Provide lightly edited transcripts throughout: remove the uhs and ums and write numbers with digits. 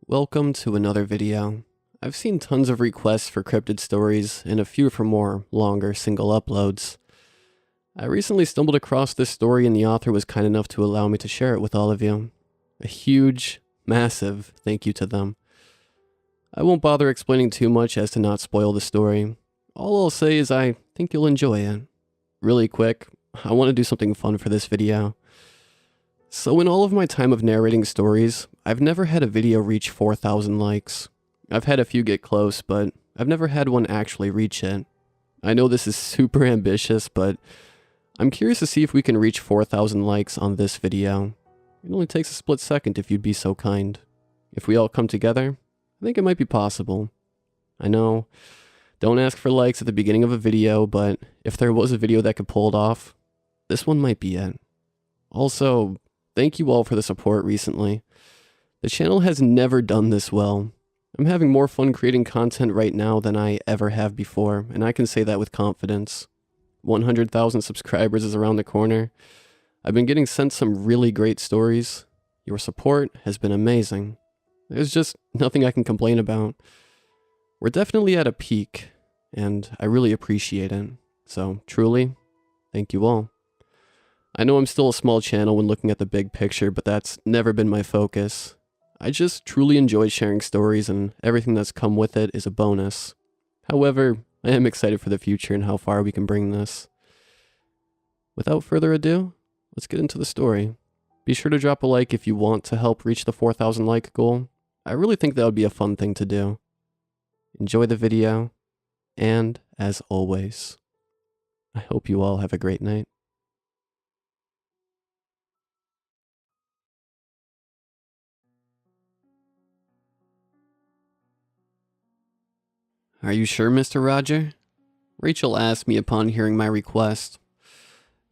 Welcome to another video. I've seen tons of requests for cryptid stories and a few for more longer single uploads. I recently stumbled across this story and the author was kind enough to allow me to share it with all of you. A huge, massive thank you to them. I won't bother explaining too much as to not spoil the story. All I'll say is I think you'll enjoy it. Really quick, I want to do something fun for this video. So in all of my time of narrating stories, I've never had a video reach 4,000 likes. I've had a few get close, but I've never had one actually reach it. I know this is super ambitious, but I'm curious to see if we can reach 4,000 likes on this video. It only takes a split second if you'd be so kind. If we all come together, I think it might be possible. I know, don't ask for likes at the beginning of a video, but if there was a video that could pull it off, this one might be it. Also, thank you all for the support recently. The channel has never done this well. I'm having more fun creating content right now than I ever have before, and I can say that with confidence. 100,000 subscribers is around the corner. I've been getting sent some really great stories. Your support has been amazing. There's just nothing I can complain about. We're definitely at a peak, and I really appreciate it. So, truly, thank you all. I know I'm still a small channel when looking at the big picture, but that's never been my focus. I just truly enjoy sharing stories, and everything that's come with it is a bonus. However, I am excited for the future and how far we can bring this. Without further ado, let's get into the story. Be sure to drop a like if you want to help reach the 4,000 like goal. I really think that would be a fun thing to do. Enjoy the video, and as always, I hope you all have a great night. Are you sure, Mr. Roger? Rachel asked me upon hearing my request.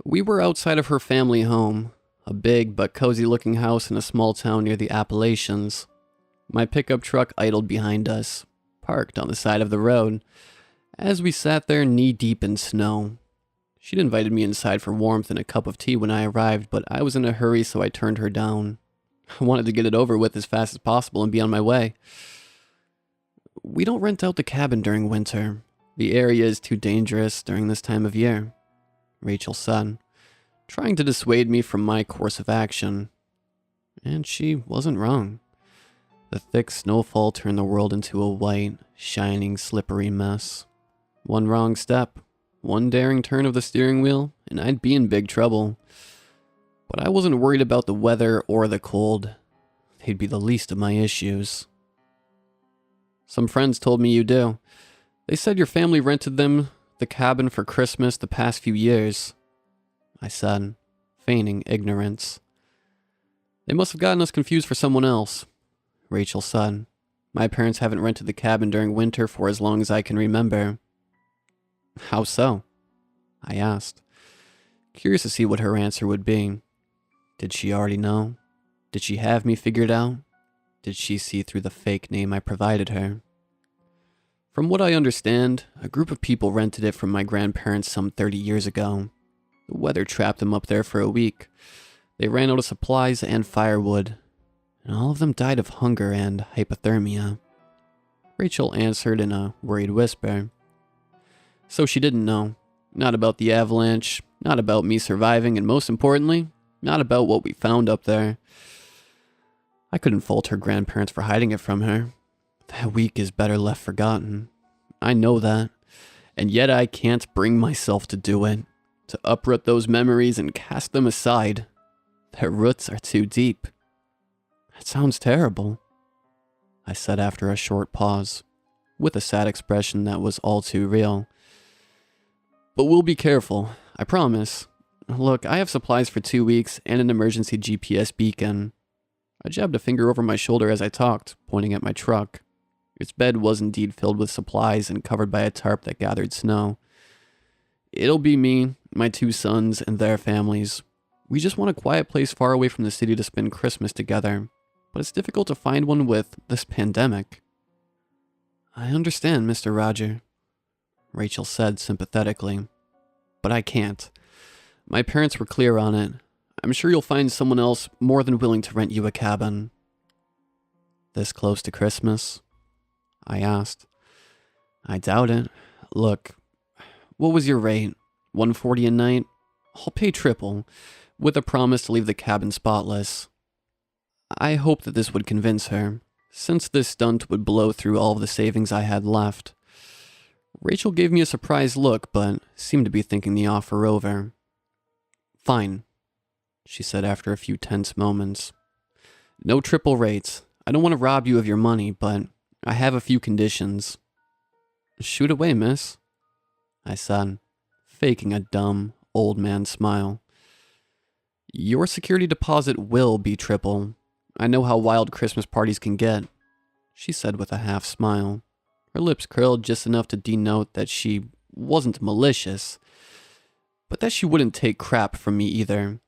We were outside of her family home, a big but cozy-looking house in a small town near the Appalachians. My pickup truck idled behind us, parked on the side of the road, as we sat there knee-deep in snow. She'd invited me inside for warmth and a cup of tea when I arrived, but I was in a hurry, so I turned her down. I wanted to get it over with as fast as possible and be on my way. We don't rent out the cabin during winter. The area is too dangerous during this time of year, Rachel said, trying to dissuade me from my course of action. And she wasn't wrong. The thick snowfall turned the world into a white, shining, slippery mess. One wrong step, one daring turn of the steering wheel, and I'd be in big trouble. But I wasn't worried about the weather or the cold. They'd be the least of my issues. Some friends told me you do. They said your family rented them the cabin for Christmas the past few years, I said, feigning ignorance. They must have gotten us confused for someone else, Rachel said. My parents haven't rented the cabin during winter for as long as I can remember. How so? I asked, curious to see what her answer would be. Did she already know? Did she have me figured out? Did she see through the fake name I provided her? From what I understand, a group of people rented it from my grandparents some 30 years ago. The weather trapped them up there for a week. They ran out of supplies and firewood, and all of them died of hunger and hypothermia. Rachel answered in a worried whisper. So she didn't know. Not about the avalanche, not about me surviving, and most importantly, not about what we found up there. I couldn't fault her grandparents for hiding it from her. That week is better left forgotten. I know that. And yet I can't bring myself to do it. To uproot those memories and cast them aside. Their roots are too deep. That sounds terrible, I said after a short pause, with a sad expression that was all too real. But we'll be careful, I promise. Look, I have supplies for 2 weeks and an emergency GPS beacon. I jabbed a finger over my shoulder as I talked, pointing at my truck. Its bed was indeed filled with supplies and covered by a tarp that gathered snow. It'll be me, my 2 sons, and their families. We just want a quiet place far away from the city to spend Christmas together, but it's difficult to find one with this pandemic. I understand, Mr. Roger. Rachel said sympathetically. But I can't. My parents were clear on it. I'm sure you'll find someone else more than willing to rent you a cabin. This close to Christmas? I asked. I doubt it. Look, what was your rate? $140 a night? I'll pay triple, with a promise to leave the cabin spotless. I hoped that this would convince her, since this stunt would blow through all of the savings I had left. Rachel gave me a surprised look, but seemed to be thinking the offer over. Fine, she said after a few tense moments. No triple rates. I don't want to rob you of your money, but I have a few conditions. Shoot away, miss, I said, faking a dumb, old man smile. Your security deposit will be triple. I know how wild Christmas parties can get, she said with a half smile. Her lips curled just enough to denote that she wasn't malicious, but that she wouldn't take crap from me either.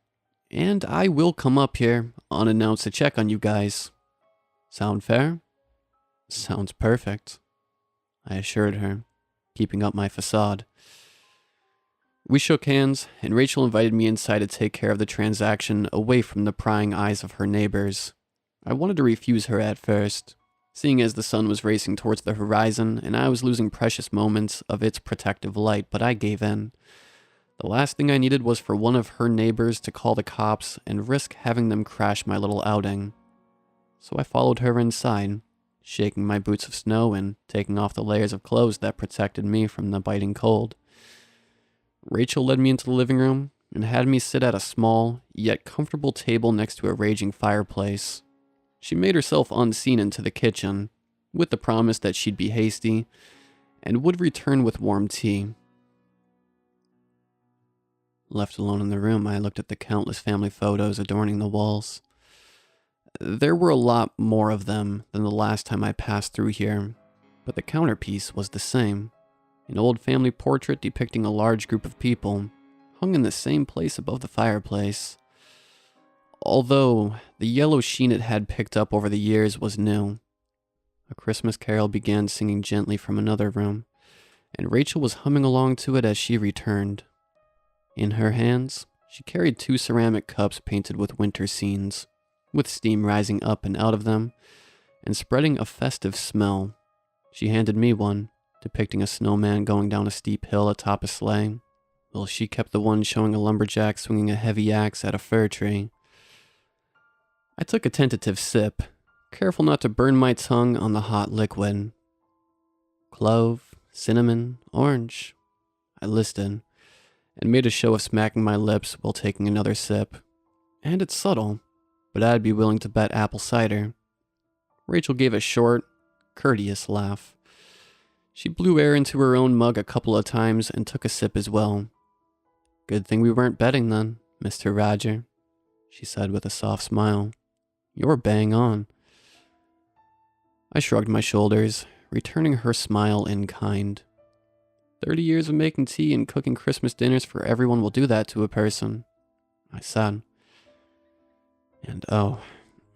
And I will come up here, unannounced, to check on you guys. Sound fair? Sounds perfect, I assured her, keeping up my facade. We shook hands, and Rachel invited me inside to take care of the transaction away from the prying eyes of her neighbors. I wanted to refuse her at first, seeing as the sun was racing towards the horizon and I was losing precious moments of its protective light, but I gave in. The last thing I needed was for one of her neighbors to call the cops and risk having them crash my little outing. So I followed her inside, shaking my boots of snow and taking off the layers of clothes that protected me from the biting cold. Rachel led me into the living room and had me sit at a small, yet comfortable table next to a raging fireplace. She made herself unseen into the kitchen, with the promise that she'd be hasty and would return with warm tea. Left alone in the room, I looked at the countless family photos adorning the walls. There were a lot more of them than the last time I passed through here, but the counterpiece was the same. An old family portrait depicting a large group of people, hung in the same place above the fireplace. Although the yellow sheen it had picked up over the years was new. A Christmas carol began singing gently from another room, and Rachel was humming along to it as she returned. In her hands, she carried 2 ceramic cups painted with winter scenes, with steam rising up and out of them, and spreading a festive smell. She handed me one, depicting a snowman going down a steep hill atop a sleigh, while she kept the one showing a lumberjack swinging a heavy axe at a fir tree. I took a tentative sip, careful not to burn my tongue on the hot liquid. Clove, cinnamon, orange, I listed, and made a show of smacking my lips while taking another sip. And it's subtle, but I'd be willing to bet apple cider. Rachel gave a short, courteous laugh. She blew air into her own mug a couple of times and took a sip as well. Good thing we weren't betting then, Mr. Roger, she said with a soft smile. You're bang on. I shrugged my shoulders, returning her smile in kind. 30 years of making tea and cooking Christmas dinners for everyone will do that to a person, I said. And oh,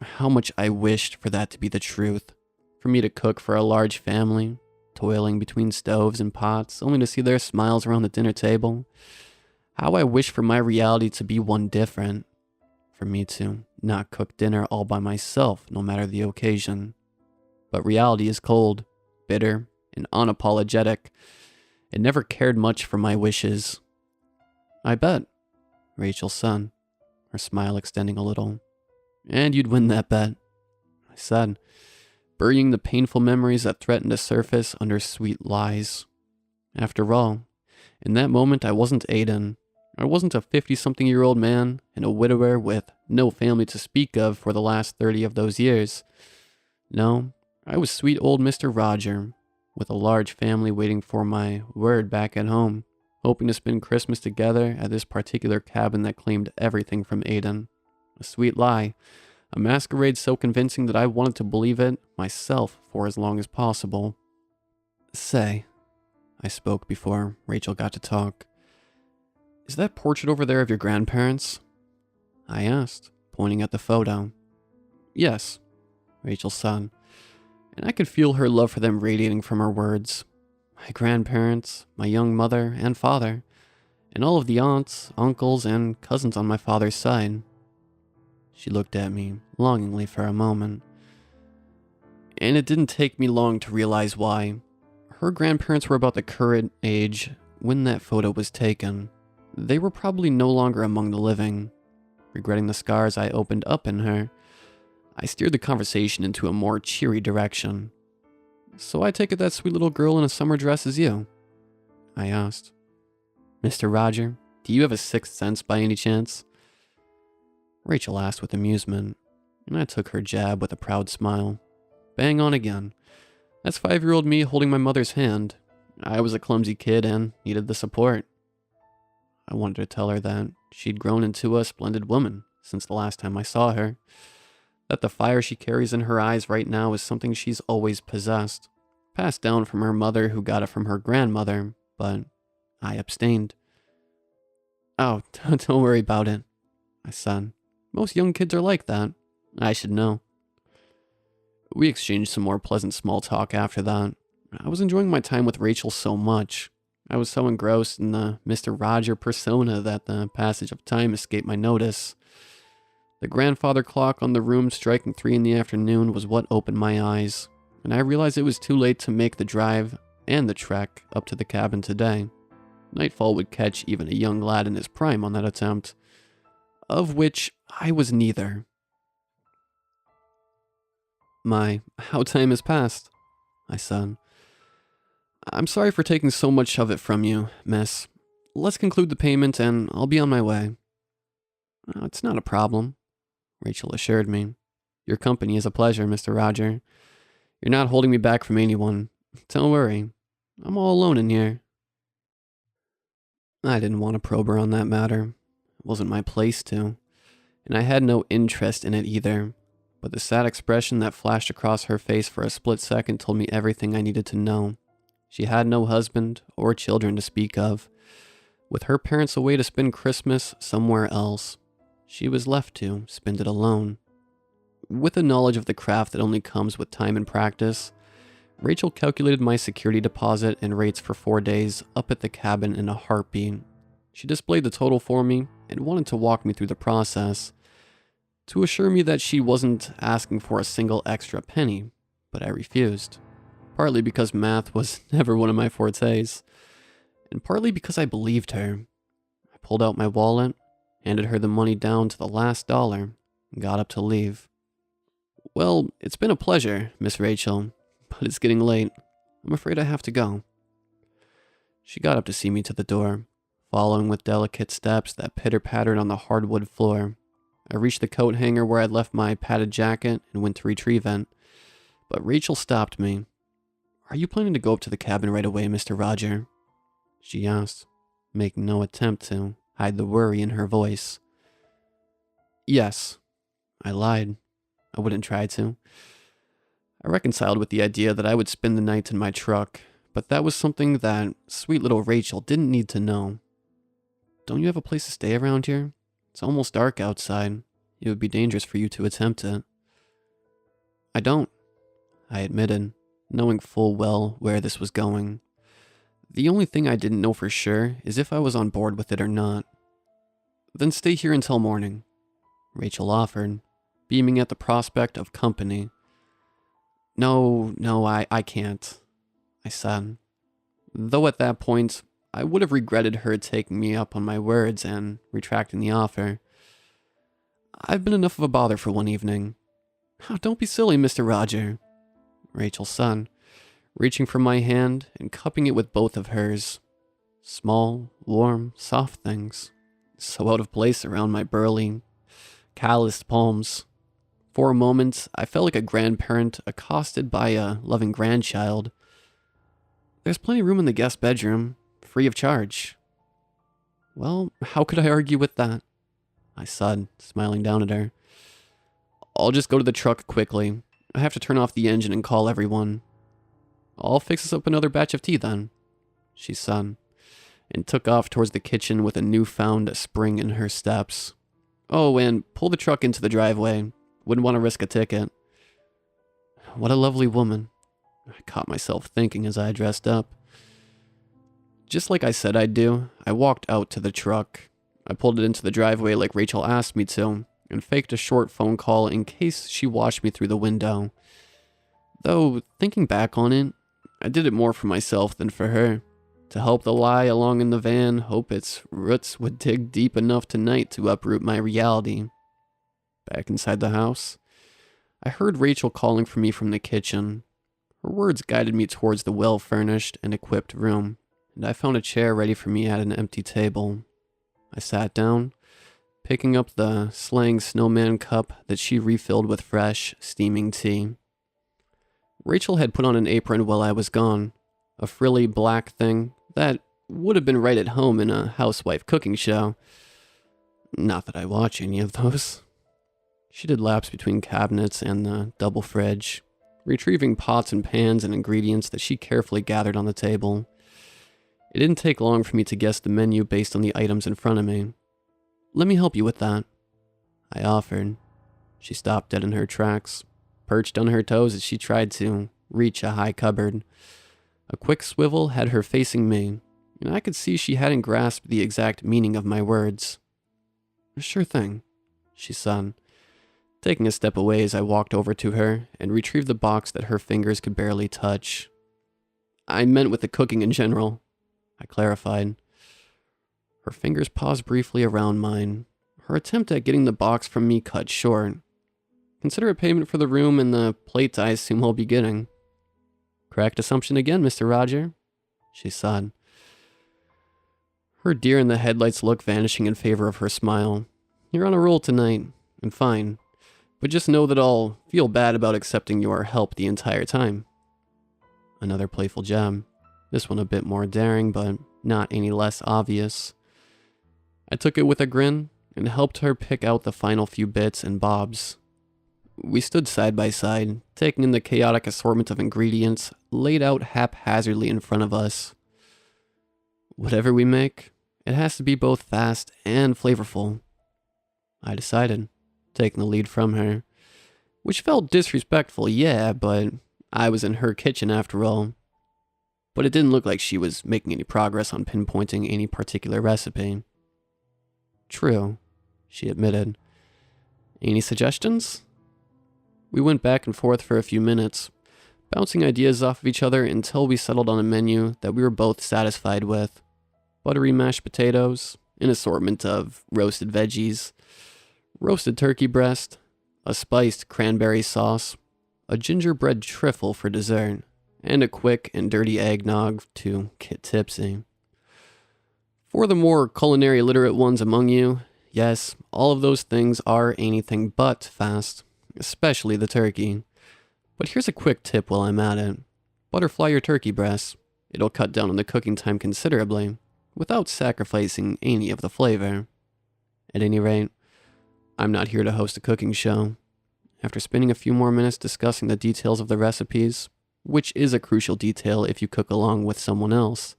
how much I wished for that to be the truth. For me to cook for a large family, toiling between stoves and pots, only to see their smiles around the dinner table. How I wish for my reality to be one different. For me to not cook dinner all by myself, no matter the occasion. But reality is cold, bitter, and unapologetic. It never cared much for my wishes. I bet, Rachel said, her smile extending a little. And you'd win that bet, I said, burying the painful memories that threatened to surface under sweet lies. After all, in that moment I wasn't Aiden. I wasn't a 50-something-year-old man and a widower with no family to speak of for the last 30 of those years. No, I was sweet old Mr. Roger, with a large family waiting for my word back at home, hoping to spend Christmas together at this particular cabin that claimed everything from Aiden. A sweet lie, a masquerade so convincing that I wanted to believe it myself for as long as possible. Say, I spoke before Rachel got to talk. Is that portrait over there of your grandparents? I asked, pointing at the photo. Yes, Rachel said, and I could feel her love for them radiating from her words. My grandparents, my young mother and father, and all of the aunts, uncles, and cousins on my father's side. She looked at me longingly for a moment, and it didn't take me long to realize why. Her grandparents were about the current age when that photo was taken. They were probably no longer among the living. Regretting the scars I opened up in her, I steered the conversation into a more cheery direction. "So I take it that sweet little girl in a summer dress is you?" I asked. "Mr. Roger, do you have a sixth sense by any chance?" Rachel asked with amusement, and I took her jab with a proud smile. Bang on again. That's 5-year-old me holding my mother's hand. I was a clumsy kid and needed the support. I wanted to tell her that she'd grown into a splendid woman since the last time I saw her. That the fire she carries in her eyes right now is something she's always possessed. Passed down from her mother who got it from her grandmother, but I abstained. "Oh, don't worry about it," I said. "Most young kids are like that. I should know." We exchanged some more pleasant small talk after that. I was enjoying my time with Rachel so much. I was so engrossed in the Mr. Roger persona that the passage of time escaped my notice. The grandfather clock on the room striking 3 in the afternoon was what opened my eyes, and I realized it was too late to make the drive and the trek up to the cabin today. Nightfall would catch even a young lad in his prime on that attempt, of which I was neither. How time has passed," I said. "I'm sorry for taking so much of it from you, miss. Let's conclude the payment and I'll be on my way." "It's not a problem," Rachel assured me. "Your company is a pleasure, Mr. Roger. You're not holding me back from anyone. Don't worry. I'm all alone in here." I didn't want to probe her on that matter. It wasn't my place to, and I had no interest in it either. But the sad expression that flashed across her face for a split second told me everything I needed to know. She had no husband or children to speak of. With her parents away to spend Christmas somewhere else, she was left to spend it alone. With the knowledge of the craft that only comes with time and practice, Rachel calculated my security deposit and rates for 4 days up at the cabin in a heartbeat. She displayed the total for me and wanted to walk me through the process, to assure me that she wasn't asking for a single extra penny, but I refused. Partly because math was never one of my fortes, and partly because I believed her. I pulled out my wallet, handed her the money down to the last dollar, and got up to leave. "Well, it's been a pleasure, Miss Rachel, but it's getting late. I'm afraid I have to go." She got up to see me to the door, following with delicate steps that pitter-pattered on the hardwood floor. I reached the coat hanger where I'd left my padded jacket and went to retrieve it, but Rachel stopped me. "Are you planning to go up to the cabin right away, Mr. Roger?" she asked, making no attempt to hide the worry in her voice. "Yes," I lied. I wouldn't try to. I reconciled with the idea that I would spend the night in my truck, but that was something that sweet little Rachel didn't need to know. "Don't you have a place to stay around here? It's almost dark outside. It would be dangerous for you to attempt it." "I don't," I admitted, knowing full well where this was going. The only thing I didn't know for sure is if I was on board with it or not. "Then stay here until morning," Rachel offered, beaming at the prospect of company. No, I can't," I said. Though at that point, I would have regretted her taking me up on my words and retracting the offer. "I've been enough of a bother for one evening." "Oh, don't be silly, Mr. Roger," Rachel said, reaching for my hand and cupping it with both of hers. Small, warm, soft things, so out of place around my burly, calloused palms. For a moment, I felt like a grandparent accosted by a loving grandchild. "There's plenty of room in the guest bedroom, free of charge." "Well, how could I argue with that?" I said, smiling down at her. "I'll just go to the truck quickly. I have to turn off the engine and call everyone." "I'll fix us up another batch of tea then," she said, and took off towards the kitchen with a newfound spring in her steps. "Oh, and pull the truck into the driveway. Wouldn't want to risk a ticket." What a lovely woman, I caught myself thinking as I dressed up. Just like I said I'd do, I walked out to the truck. I pulled it into the driveway like Rachel asked me to, and faked a short phone call in case she watched me through the window. Though, thinking back on it, I did it more for myself than for her. To help the lie along in the van, hope its roots would dig deep enough tonight to uproot my reality. Back inside the house, I heard Rachel calling for me from the kitchen. Her words guided me towards the well-furnished and equipped room, and I found a chair ready for me at an empty table. I sat down, picking up the slang snowman cup that she refilled with fresh, steaming tea. Rachel had put on an apron while I was gone, a frilly black thing that would have been right at home in a housewife cooking show. Not that I watch any of those. She did laps between cabinets and the double fridge, retrieving pots and pans and ingredients that she carefully gathered on the table. It didn't take long for me to guess the menu based on the items in front of me. "Let me help you with that," I offered. She stopped dead in her tracks, perched on her toes as she tried to reach a high cupboard. A quick swivel had her facing me, and I could see she hadn't grasped the exact meaning of my words. "Sure thing," she said, taking a step away as I walked over to her and retrieved the box that her fingers could barely touch. "I meant with the cooking in general," I clarified. Her fingers paused briefly around mine, her attempt at getting the box from me cut short. "Consider it payment for the room and the plates I assume I'll be getting." "Correct assumption again, Mr. Roger," she said. Her deer in the headlights look vanishing in favor of her smile. "You're on a roll tonight, and fine. But just know that I'll feel bad about accepting your help the entire time." Another playful jab. This one a bit more daring, but not any less obvious. I took it with a grin and helped her pick out the final few bits and bobs. We stood side by side, taking in the chaotic assortment of ingredients laid out haphazardly in front of us. "Whatever we make, it has to be both fast and flavorful," I decided, taking the lead from her. Which felt disrespectful, yeah, but I was in her kitchen after all. But it didn't look like she was making any progress on pinpointing any particular recipe. "True," she admitted. "Any suggestions?" We went back and forth for a few minutes, bouncing ideas off of each other until we settled on a menu that we were both satisfied with. Buttery mashed potatoes, an assortment of roasted veggies, roasted turkey breast, a spiced cranberry sauce, a gingerbread trifle for dessert, and a quick and dirty eggnog to get tipsy. For the more culinary literate ones among you, yes, all of those things are anything but fast, especially the turkey. But here's a quick tip while I'm at it. Butterfly your turkey breasts. It'll cut down on the cooking time considerably, without sacrificing any of the flavor. At any rate, I'm not here to host a cooking show. After spending a few more minutes discussing the details of the recipes, which is a crucial detail if you cook along with someone else,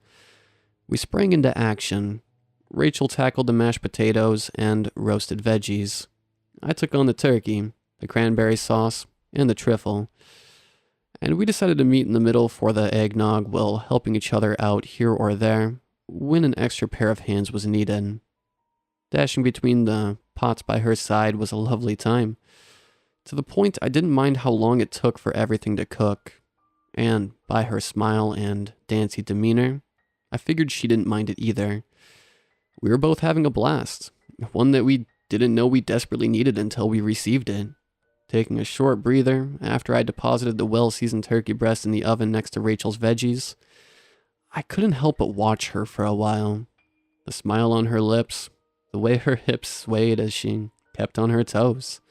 we sprang into action. Rachel tackled the mashed potatoes and roasted veggies. I took on the turkey, the cranberry sauce, and the trifle. And we decided to meet in the middle for the eggnog while helping each other out here or there when an extra pair of hands was needed. Dashing between the pots by her side was a lovely time, to the point I didn't mind how long it took for everything to cook. And by her smile and dancy demeanor, I figured she didn't mind it either. We were both having a blast, one that we didn't know we desperately needed until we received it. Taking a short breather after I deposited the well-seasoned turkey breast in the oven next to Rachel's veggies, I couldn't help but watch her for a while. The smile on her lips, the way her hips swayed as she kept on her toes.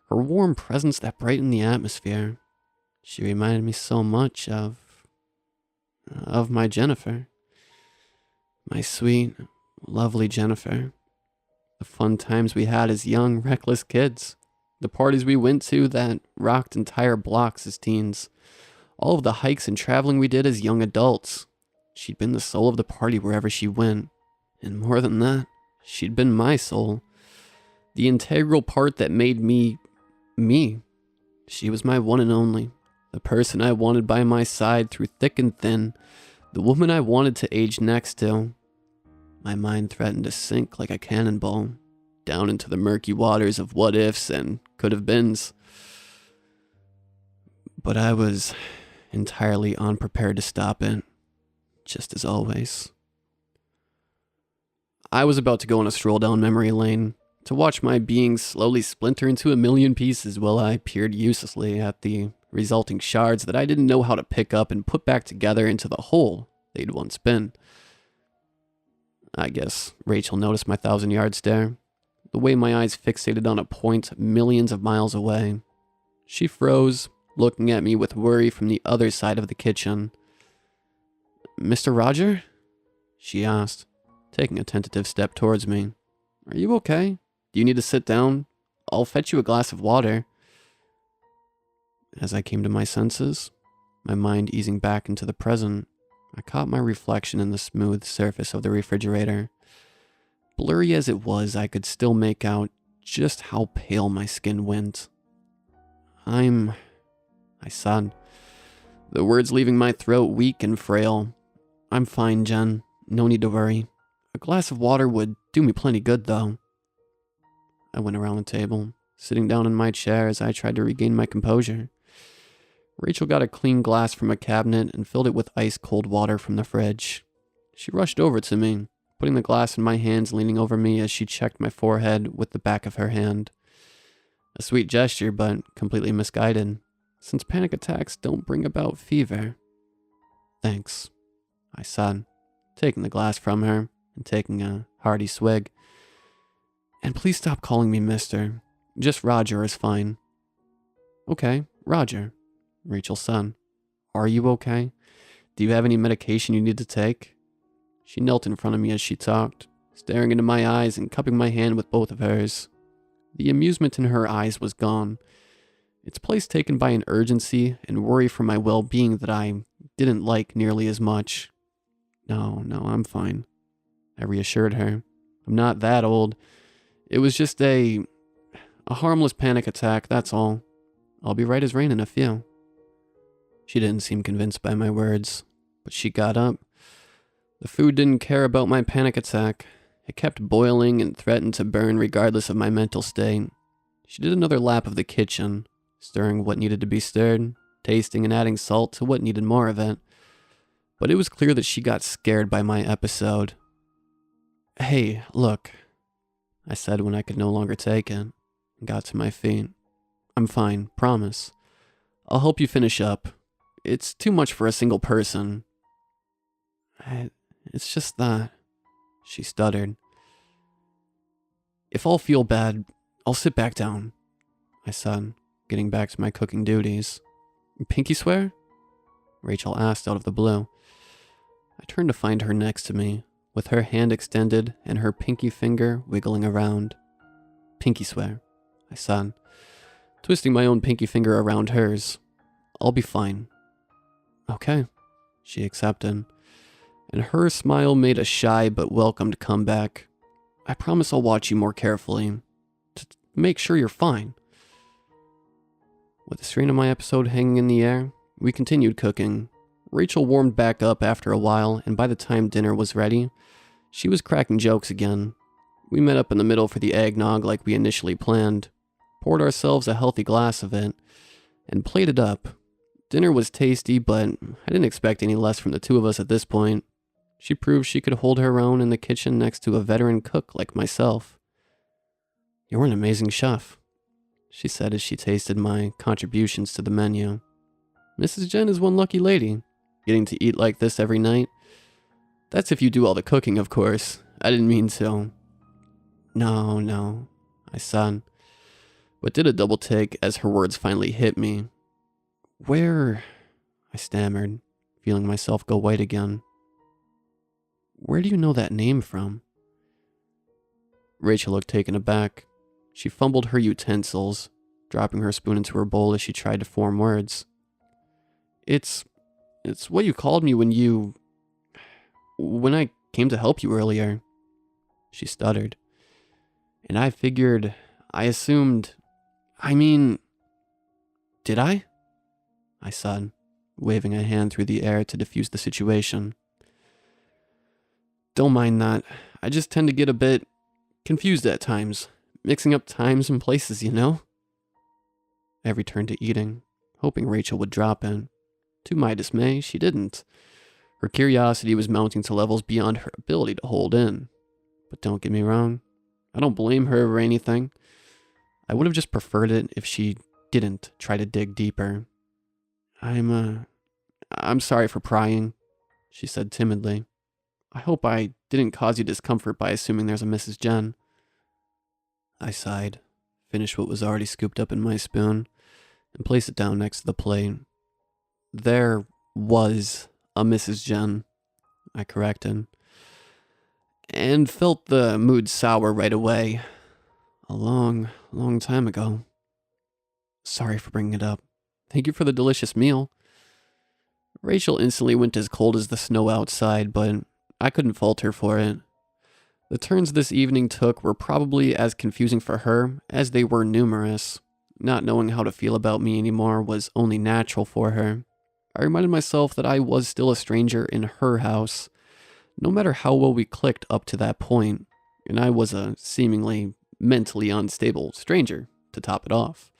Her warm presence that brightened the atmosphere. She reminded me so much of my Jennifer. My sweet, lovely Jennifer. The fun times we had as young, reckless kids. The parties we went to that rocked entire blocks as teens. All of the hikes and traveling we did as young adults. She'd been the soul of the party wherever she went. And more than that, she'd been my soul. The integral part that made me, me. She was my one and only. The person I wanted by my side through thick and thin. The woman I wanted to age next to. My mind threatened to sink like a cannonball, down into the murky waters of what ifs and could have beens. But I was entirely unprepared to stop it, just as always. I was about to go on a stroll down memory lane, to watch my being slowly splinter into a million pieces while I peered uselessly at the resulting shards that I didn't know how to pick up and put back together into the hole they'd once been. I guess Rachel noticed my 1,000-yard stare, the way my eyes fixated on a point millions of miles away. She froze, looking at me with worry from the other side of the kitchen. "Mr. Roger?" she asked, taking a tentative step towards me. "Are you okay? Do you need to sit down? I'll fetch you a glass of water." As I came to my senses, my mind easing back into the present, I caught my reflection in the smooth surface of the refrigerator. Blurry as it was, I could still make out just how pale my skin went. I said, the words leaving my throat weak and frail. "I'm fine, Jen. No need to worry. A glass of water would do me plenty good, though." I went around the table, sitting down in my chair as I tried to regain my composure. Rachel got a clean glass from a cabinet and filled it with ice-cold water from the fridge. She rushed over to me, putting the glass in my hands, leaning over me as she checked my forehead with the back of her hand. A sweet gesture, but completely misguided, since panic attacks don't bring about fever. "Thanks," I said, taking the glass from her and taking a hearty swig. "And please stop calling me Mister. Just Roger is fine." "Okay, Roger," Rachel said. "Are you okay? Do you have any medication you need to take?" She knelt in front of me as she talked, staring into my eyes and cupping my hand with both of hers. The amusement in her eyes was gone, its place taken by an urgency and worry for my well-being that I didn't like nearly as much. No, I'm fine," I reassured her. "I'm not that old. It was just a harmless panic attack, that's all. I'll be right as rain in a few." She didn't seem convinced by my words, but she got up. The food didn't care about my panic attack. It kept boiling and threatened to burn regardless of my mental state. She did another lap of the kitchen, stirring what needed to be stirred, tasting and adding salt to what needed more of it. But it was clear that she got scared by my episode. "Hey, look," I said when I could no longer take it, and got to my feet. "I'm fine, promise. I'll help you finish up. It's too much for a single person." It's just that," she stuttered. "If I'll feel bad, I'll sit back down," I said, getting back to my cooking duties. "Pinky swear?" Rachel asked out of the blue. I turned to find her next to me, with her hand extended and her pinky finger wiggling around. "Pinky swear," I said, twisting my own pinky finger around hers. "I'll be fine." "Okay," she accepted, and her smile made a shy but welcomed comeback. "I promise I'll watch you more carefully, to make sure you're fine." With the strain of my episode hanging in the air, we continued cooking. Rachel warmed back up after a while, and by the time dinner was ready, she was cracking jokes again. We met up in the middle for the eggnog like we initially planned, poured ourselves a healthy glass of it, and plated up. Dinner was tasty, but I didn't expect any less from the two of us at this point. She proved she could hold her own in the kitchen next to a veteran cook like myself. "You're an amazing chef," she said as she tasted my contributions to the menu. "Mrs. Jen is one lucky lady, getting to eat like this every night. That's if you do all the cooking, of course. I didn't mean to." No, I said, but did a double take as her words finally hit me. "Where," I stammered, feeling myself go white again. "Where do you know that name from?" Rachel looked taken aback. She fumbled her utensils, dropping her spoon into her bowl as she tried to form words. It's what you called me when I came to help you earlier," she stuttered. "And I assumed, did I?" I said, waving a hand through the air to diffuse the situation. Don't mind that. I just tend to get a bit confused at times, mixing up times and places, you know? I returned to eating, hoping Rachel would drop in. To my dismay, she didn't. Her curiosity was mounting to levels beyond her ability to hold in. But don't get me wrong, I don't blame her or anything. I would have just preferred it if she didn't try to dig deeper. I'm sorry for prying, she said timidly. I hope I didn't cause you discomfort by assuming there's a Mrs. Jen. I sighed, finished what was already scooped up in my spoon, and placed it down next to the plate. There was a Mrs. Jen, I corrected, and felt the mood sour right away. A long, long time ago. Sorry for bringing it up. Thank you for the delicious meal. Rachel instantly went as cold as the snow outside, but I couldn't fault her for it. The turns this evening took were probably as confusing for her as they were numerous. Not knowing how to feel about me anymore was only natural for her. I reminded myself that I was still a stranger in her house, no matter how well we clicked up to that point, and I was a seemingly mentally unstable stranger to top it off.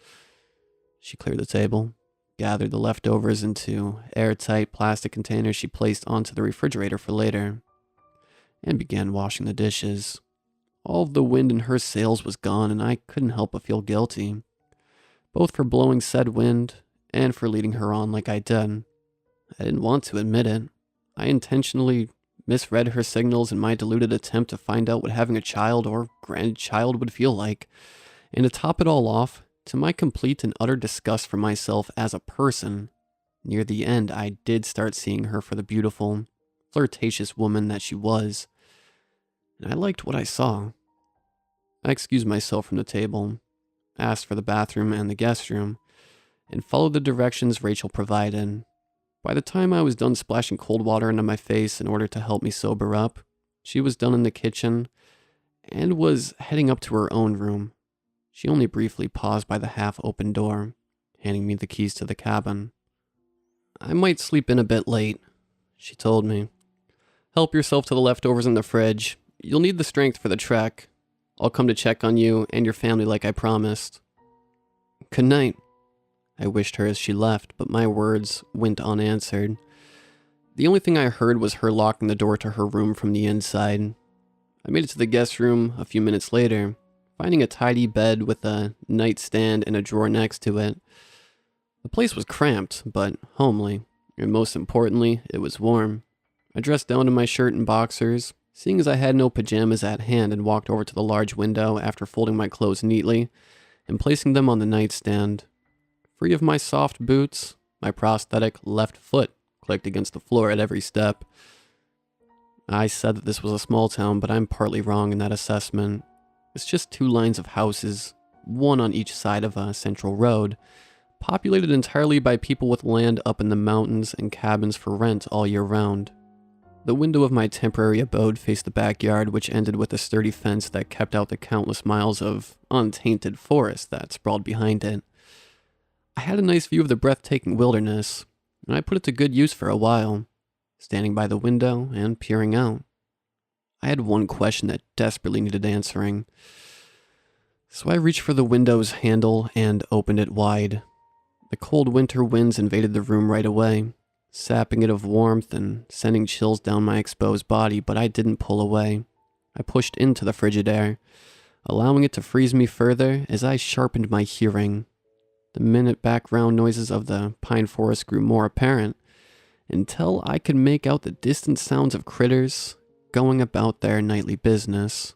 She cleared the table, gathered the leftovers into airtight plastic containers she placed onto the refrigerator for later, and began washing the dishes. All of the wind in her sails was gone, and I couldn't help but feel guilty, both for blowing said wind and for leading her on like I did. I didn't want to admit it. I intentionally misread her signals in my deluded attempt to find out what having a child or grandchild would feel like, and to top it all off, to my complete and utter disgust for myself as a person, near the end I did start seeing her for the beautiful, flirtatious woman that she was, and I liked what I saw. I excused myself from the table, asked for the bathroom and the guest room, and followed the directions Rachel provided. By the time I was done splashing cold water into my face in order to help me sober up, she was done in the kitchen and was heading up to her own room. She only briefly paused by the half-open door, handing me the keys to the cabin. I might sleep in a bit late, she told me. Help yourself to the leftovers in the fridge. You'll need the strength for the trek. I'll come to check on you and your family like I promised. Good night, I wished her as she left, but my words went unanswered. The only thing I heard was her locking the door to her room from the inside. I made it to the guest room a few minutes later, finding a tidy bed with a nightstand and a drawer next to it. The place was cramped, but homely, and most importantly, it was warm. I dressed down in my shirt and boxers, seeing as I had no pajamas at hand, and walked over to the large window after folding my clothes neatly and placing them on the nightstand. Free of my soft boots, my prosthetic left foot clicked against the floor at every step. I said that this was a small town, but I'm partly wrong in that assessment. It's just 2 lines of houses, one on each side of a central road, populated entirely by people with land up in the mountains and cabins for rent all year round. The window of my temporary abode faced the backyard, which ended with a sturdy fence that kept out the countless miles of untainted forest that sprawled behind it. I had a nice view of the breathtaking wilderness, and I put it to good use for a while, standing by the window and peering out. I had one question that desperately needed answering, so I reached for the window's handle and opened it wide. The cold winter winds invaded the room right away, sapping it of warmth and sending chills down my exposed body, but I didn't pull away. I pushed into the frigid air, allowing it to freeze me further as I sharpened my hearing. The minute background noises of the pine forest grew more apparent, until I could make out the distant sounds of critters going about their nightly business.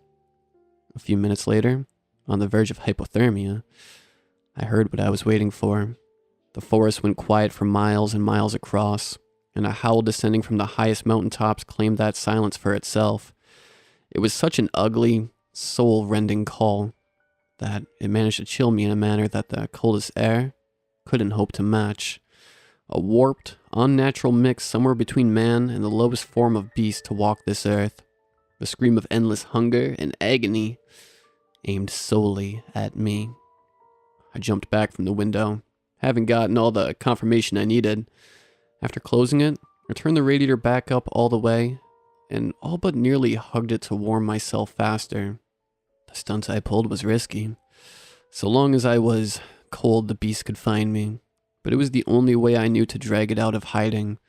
A few minutes later, on the verge of hypothermia, I heard what I was waiting for. The forest went quiet for miles and miles across, and a howl descending from the highest mountaintops claimed that silence for itself. It was such an ugly, soul-rending call that it managed to chill me in a manner that the coldest air couldn't hope to match. A warped, unnatural mix somewhere between man and the lowest form of beast to walk this earth. The scream of endless hunger and agony aimed solely at me. I jumped back from the window, having gotten all the confirmation I needed. After closing it, I turned the radiator back up all the way and all but nearly hugged it to warm myself faster. The stunt I pulled was risky. So long as I was cold, the beast could find me, but it was the only way I knew to drag it out of hiding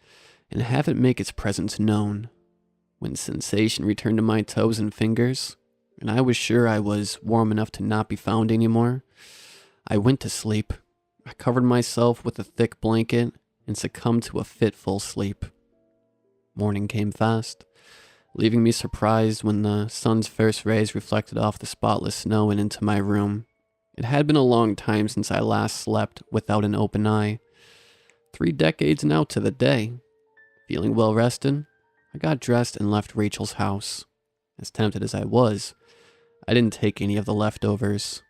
and have it make its presence known. When sensation returned to my toes and fingers, and I was sure I was warm enough to not be found anymore, I went to sleep. I covered myself with a thick blanket and succumbed to a fitful sleep. Morning came fast, leaving me surprised when the sun's first rays reflected off the spotless snow and into my room. It had been a long time since I last slept without an open eye. 3 decades now to the day. Feeling well rested, I got dressed and left Rachel's house. As tempted as I was, I didn't take any of the leftovers.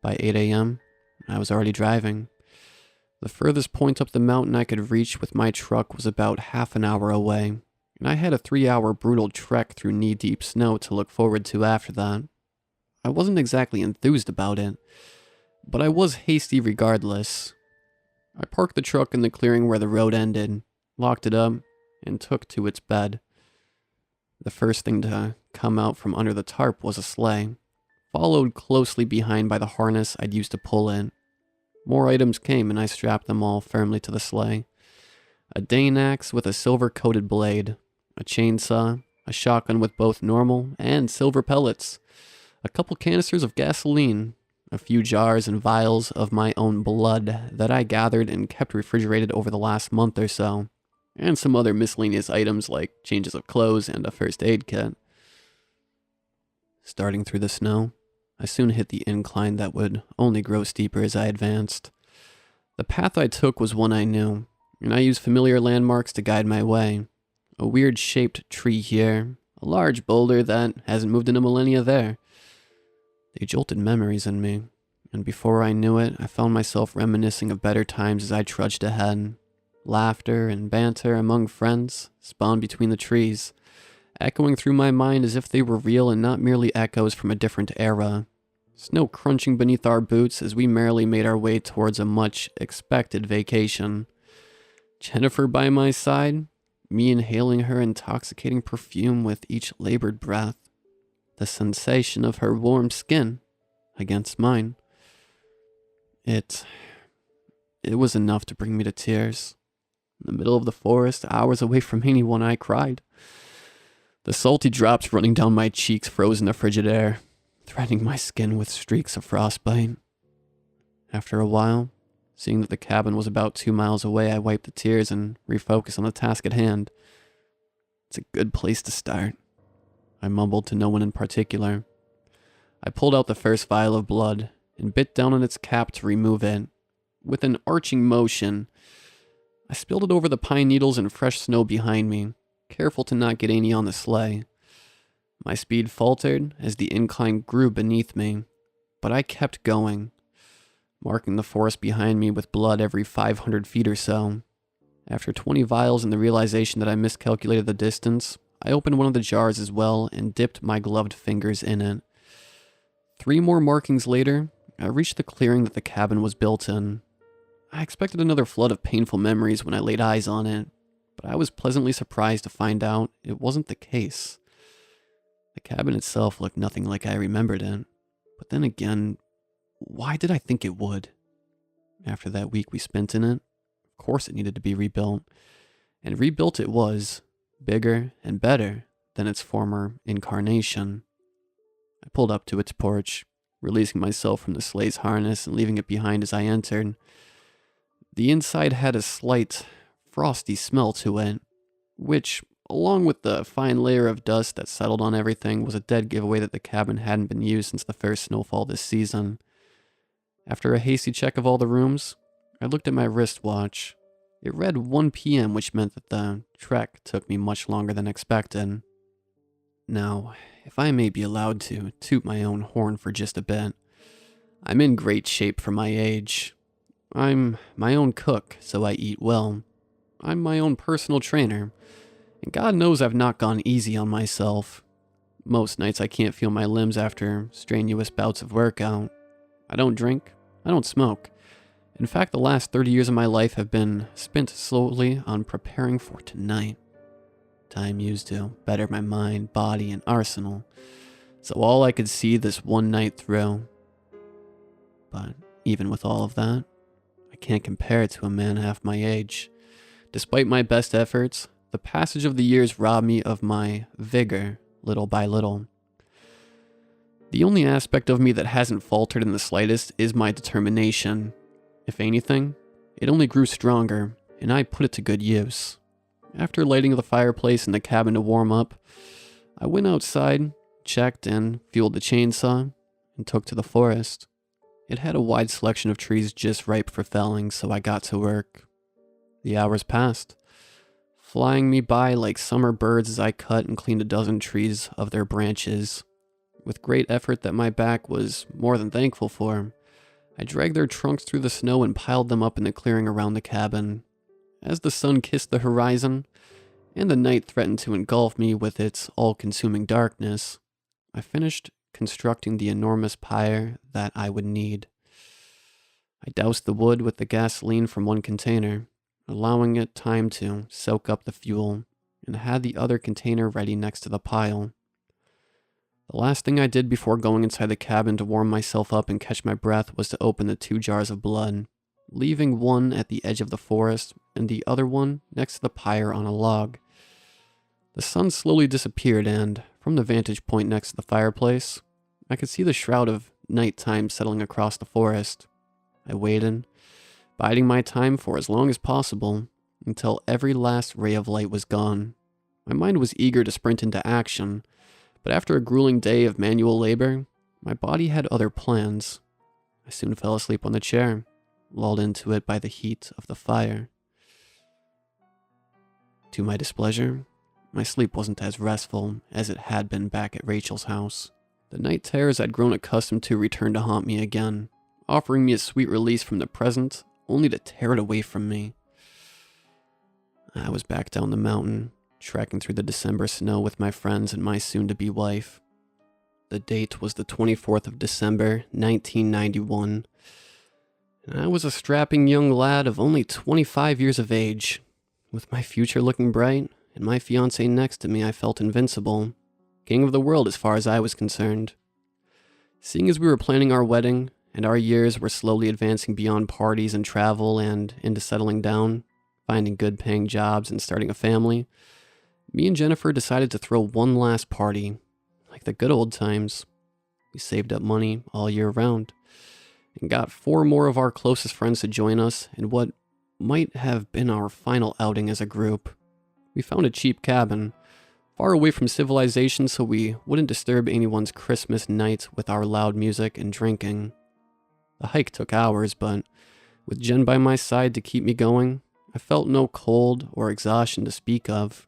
By 8 a.m., I was already driving. The furthest point up the mountain I could reach with my truck was about half an hour away, and I had a 3-hour brutal trek through knee-deep snow to look forward to after that. I wasn't exactly enthused about it, but I was hasty regardless. I parked the truck in the clearing where the road ended, locked it up, and took to its bed. The first thing to come out from under the tarp was a sleigh, followed closely behind by the harness I'd used to pull it. More items came and I strapped them all firmly to the sleigh. A Dane axe with a silver-coated blade, a chainsaw, a shotgun with both normal and silver pellets, a couple canisters of gasoline, a few jars and vials of my own blood that I gathered and kept refrigerated over the last month or so, and some other miscellaneous items like changes of clothes and a first aid kit. Starting through the snow, I soon hit the incline that would only grow steeper as I advanced. The path I took was one I knew, and I used familiar landmarks to guide my way. A weird-shaped tree here, a large boulder that hasn't moved in a millennia there. They jolted memories in me, and before I knew it, I found myself reminiscing of better times as I trudged ahead. Laughter and banter among friends spawned between the trees, echoing through my mind as if they were real and not merely echoes from a different era. Snow crunching beneath our boots as we merrily made our way towards a much-expected vacation. Jennifer by my side, me inhaling her intoxicating perfume with each labored breath. The sensation of her warm skin against mine. It was enough to bring me to tears. In the middle of the forest, hours away from anyone, I cried. The salty drops running down my cheeks froze in the frigid air, threatening my skin with streaks of frostbite. After a while, seeing that the cabin was about 2 miles away, I wiped the tears and refocused on the task at hand. It's a good place to start, I mumbled to no one in particular. I pulled out the first vial of blood and bit down on its cap to remove it. With an arching motion, I spilled it over the pine needles and fresh snow behind me, careful to not get any on the sleigh. My speed faltered as the incline grew beneath me, but I kept going, marking the forest behind me with blood every 500 feet or so. After 20 vials and the realization that I miscalculated the distance, I opened one of the jars as well and dipped my gloved fingers in it. 3 more markings later, I reached the clearing that the cabin was built in. I expected another flood of painful memories when I laid eyes on it, but I was pleasantly surprised to find out it wasn't the case. The cabin itself looked nothing like I remembered it, but then again, why did I think it would? After that week we spent in it, of course it needed to be rebuilt, and rebuilt it was, bigger and better than its former incarnation. I pulled up to its porch, releasing myself from the sleigh's harness and leaving it behind as I entered. The inside had a slight, frosty smell to it, which, along with the fine layer of dust that settled on everything, was a dead giveaway that the cabin hadn't been used since the first snowfall this season. After a hasty check of all the rooms, I looked at my wristwatch. It read 1 p.m., which meant that the trek took me much longer than expected. Now, if I may be allowed to toot my own horn for just a bit, I'm in great shape for my age. I'm my own cook, so I eat well. I'm my own personal trainer, and God knows I've not gone easy on myself. Most nights I can't feel my limbs after strenuous bouts of workout. I don't drink, I don't smoke, In fact, the last 30 years of my life have been spent slowly on preparing for tonight. Time used to better my mind, body, and arsenal. So all I could see this one night through. But even with all of that, I can't compare it to a man half my age. Despite my best efforts, the passage of the years robbed me of my vigor little by little. The only aspect of me that hasn't faltered in the slightest is my determination. If anything, it only grew stronger, and I put it to good use. After lighting the fireplace in the cabin to warm up, I went outside, checked and fueled the chainsaw, and took to the forest. It had a wide selection of trees just ripe for felling, so I got to work. The hours passed, flying me by like summer birds as I cut and cleaned a dozen trees of their branches. With great effort that my back was more than thankful for, I dragged their trunks through the snow and piled them up in the clearing around the cabin. As the sun kissed the horizon, and the night threatened to engulf me with its all-consuming darkness, I finished constructing the enormous pyre that I would need. I doused the wood with the gasoline from one container, allowing it time to soak up the fuel, and had the other container ready next to the pile. The last thing I did before going inside the cabin to warm myself up and catch my breath was to open the 2 jars of blood, leaving one at the edge of the forest and the other one next to the pyre on a log. The sun slowly disappeared, and from the vantage point next to the fireplace, I could see the shroud of nighttime settling across the forest. I waited, biding my time for as long as possible, until every last ray of light was gone. My mind was eager to sprint into action, but after a grueling day of manual labor, my body had other plans. I soon fell asleep on the chair, lulled into it by the heat of the fire. To my displeasure, my sleep wasn't as restful as it had been back at Rachel's house. The night terrors I'd grown accustomed to returned to haunt me again, offering me a sweet release from the present, only to tear it away from me. I was back down the mountain, trekking through the December snow with my friends and my soon-to-be wife. The date was the 24th of December, 1991, and I was a strapping young lad of only 25 years of age. With my future looking bright, and my fiancée next to me, I felt invincible, king of the world as far as I was concerned. Seeing as we were planning our wedding, and our years were slowly advancing beyond parties and travel and into settling down, finding good paying jobs and starting a family, me and Jennifer decided to throw one last party, like the good old times. We saved up money all year round, and got 4 more of our closest friends to join us in what might have been our final outing as a group. We found a cheap cabin, far away from civilization so we wouldn't disturb anyone's Christmas night with our loud music and drinking. The hike took hours, but with Jen by my side to keep me going, I felt no cold or exhaustion to speak of.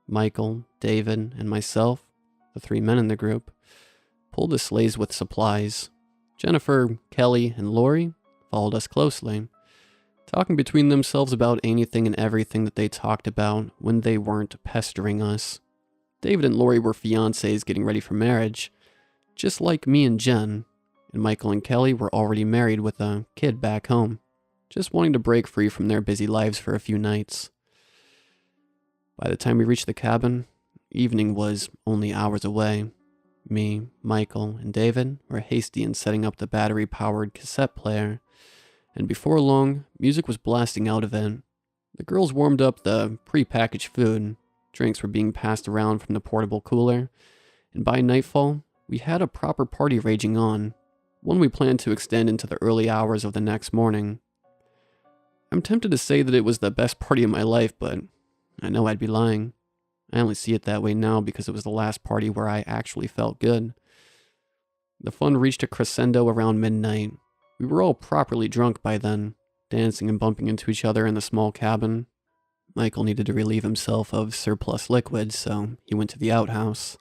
Michael, David, and myself, the 3 men in the group, pulled the sleighs with supplies. Jennifer, Kelly, and Lori followed us closely, talking between themselves about anything and everything that they talked about when they weren't pestering us. David and Lori were fiancés getting ready for marriage, just like me and Jen, and Michael and Kelly were already married with a kid back home, just wanting to break free from their busy lives for a few nights. By the time we reached the cabin, evening was only hours away. Me, Michael, and David were hasty in setting up the battery-powered cassette player, and before long, music was blasting out of it. The girls warmed up the pre-packaged food, drinks were being passed around from the portable cooler, and by nightfall, we had a proper party raging on, one we planned to extend into the early hours of the next morning. I'm tempted to say that it was the best party of my life, but I know I'd be lying. I only see it that way now because it was the last party where I actually felt good. The fun reached a crescendo around midnight. We were all properly drunk by then, dancing and bumping into each other in the small cabin. Michael needed to relieve himself of surplus liquid, so he went to the outhouse.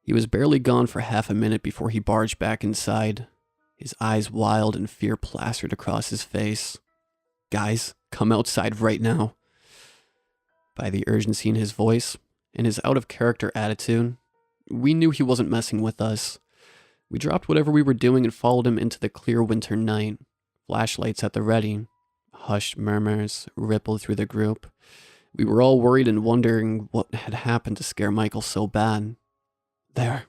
He was barely gone for half a minute before he barged back inside, his eyes wild and fear plastered across his face. "Guys, come outside right now." By the urgency in his voice and his out-of-character attitude, we knew he wasn't messing with us. We dropped whatever we were doing and followed him into the clear winter night, flashlights at the ready. Hushed murmurs rippled through the group. We were all worried and wondering what had happened to scare Michael so bad. "There,"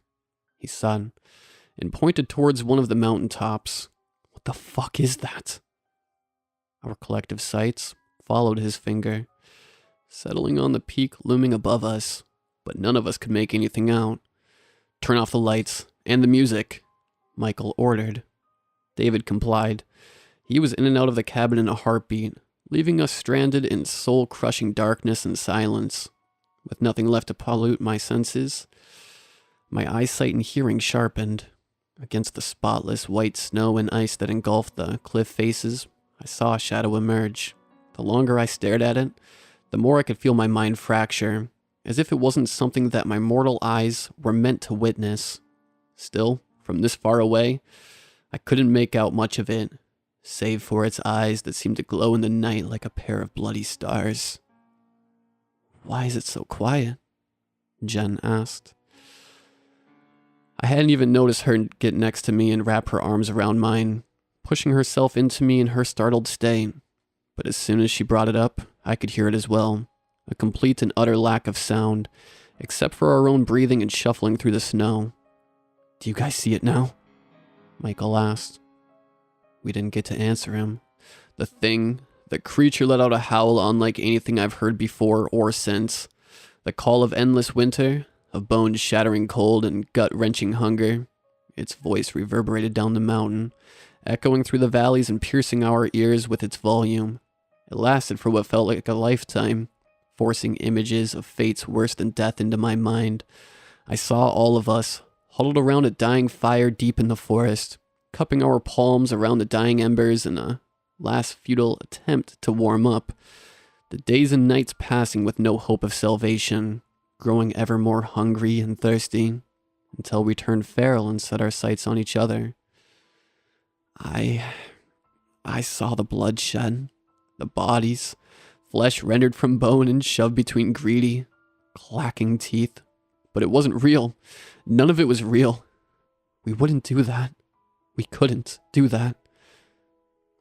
he said, and pointed towards one of the mountaintops. "What the fuck is that?" Our collective sights followed his finger, settling on the peak looming above us, but none of us could make anything out. "Turn off the lights and the music," Michael ordered. David complied. He was in and out of the cabin in a heartbeat, leaving us stranded in soul-crushing darkness and silence. With nothing left to pollute my senses, my eyesight and hearing sharpened. Against the spotless white snow and ice that engulfed the cliff faces, I saw a shadow emerge. The longer I stared at it, the more I could feel my mind fracture, as if it wasn't something that my mortal eyes were meant to witness. Still, from this far away, I couldn't make out much of it, save for its eyes that seemed to glow in the night like a pair of bloody stars. "Why is it so quiet?" Jen asked. I hadn't even noticed her get next to me and wrap her arms around mine, pushing herself into me in her startled state. But as soon as she brought it up, I could hear it as well. A complete and utter lack of sound, except for our own breathing and shuffling through the snow. "Do you guys see it now?" Michael asked. We didn't get to answer him. The creature let out a howl unlike anything I've heard before or since. The call of endless winter, of bone-shattering cold and gut-wrenching hunger. Its voice reverberated down the mountain, echoing through the valleys and piercing our ears with its volume. It lasted for what felt like a lifetime, forcing images of fates worse than death into my mind. I saw all of us, huddled around a dying fire deep in the forest, cupping our palms around the dying embers in a last futile attempt to warm up. The days and nights passing with no hope of salvation, growing ever more hungry and thirsty, until we turned feral and set our sights on each other. I saw the bloodshed, the bodies, flesh rendered from bone and shoved between greedy, clacking teeth. But it wasn't real. None of it was real. We wouldn't do that. We couldn't do that.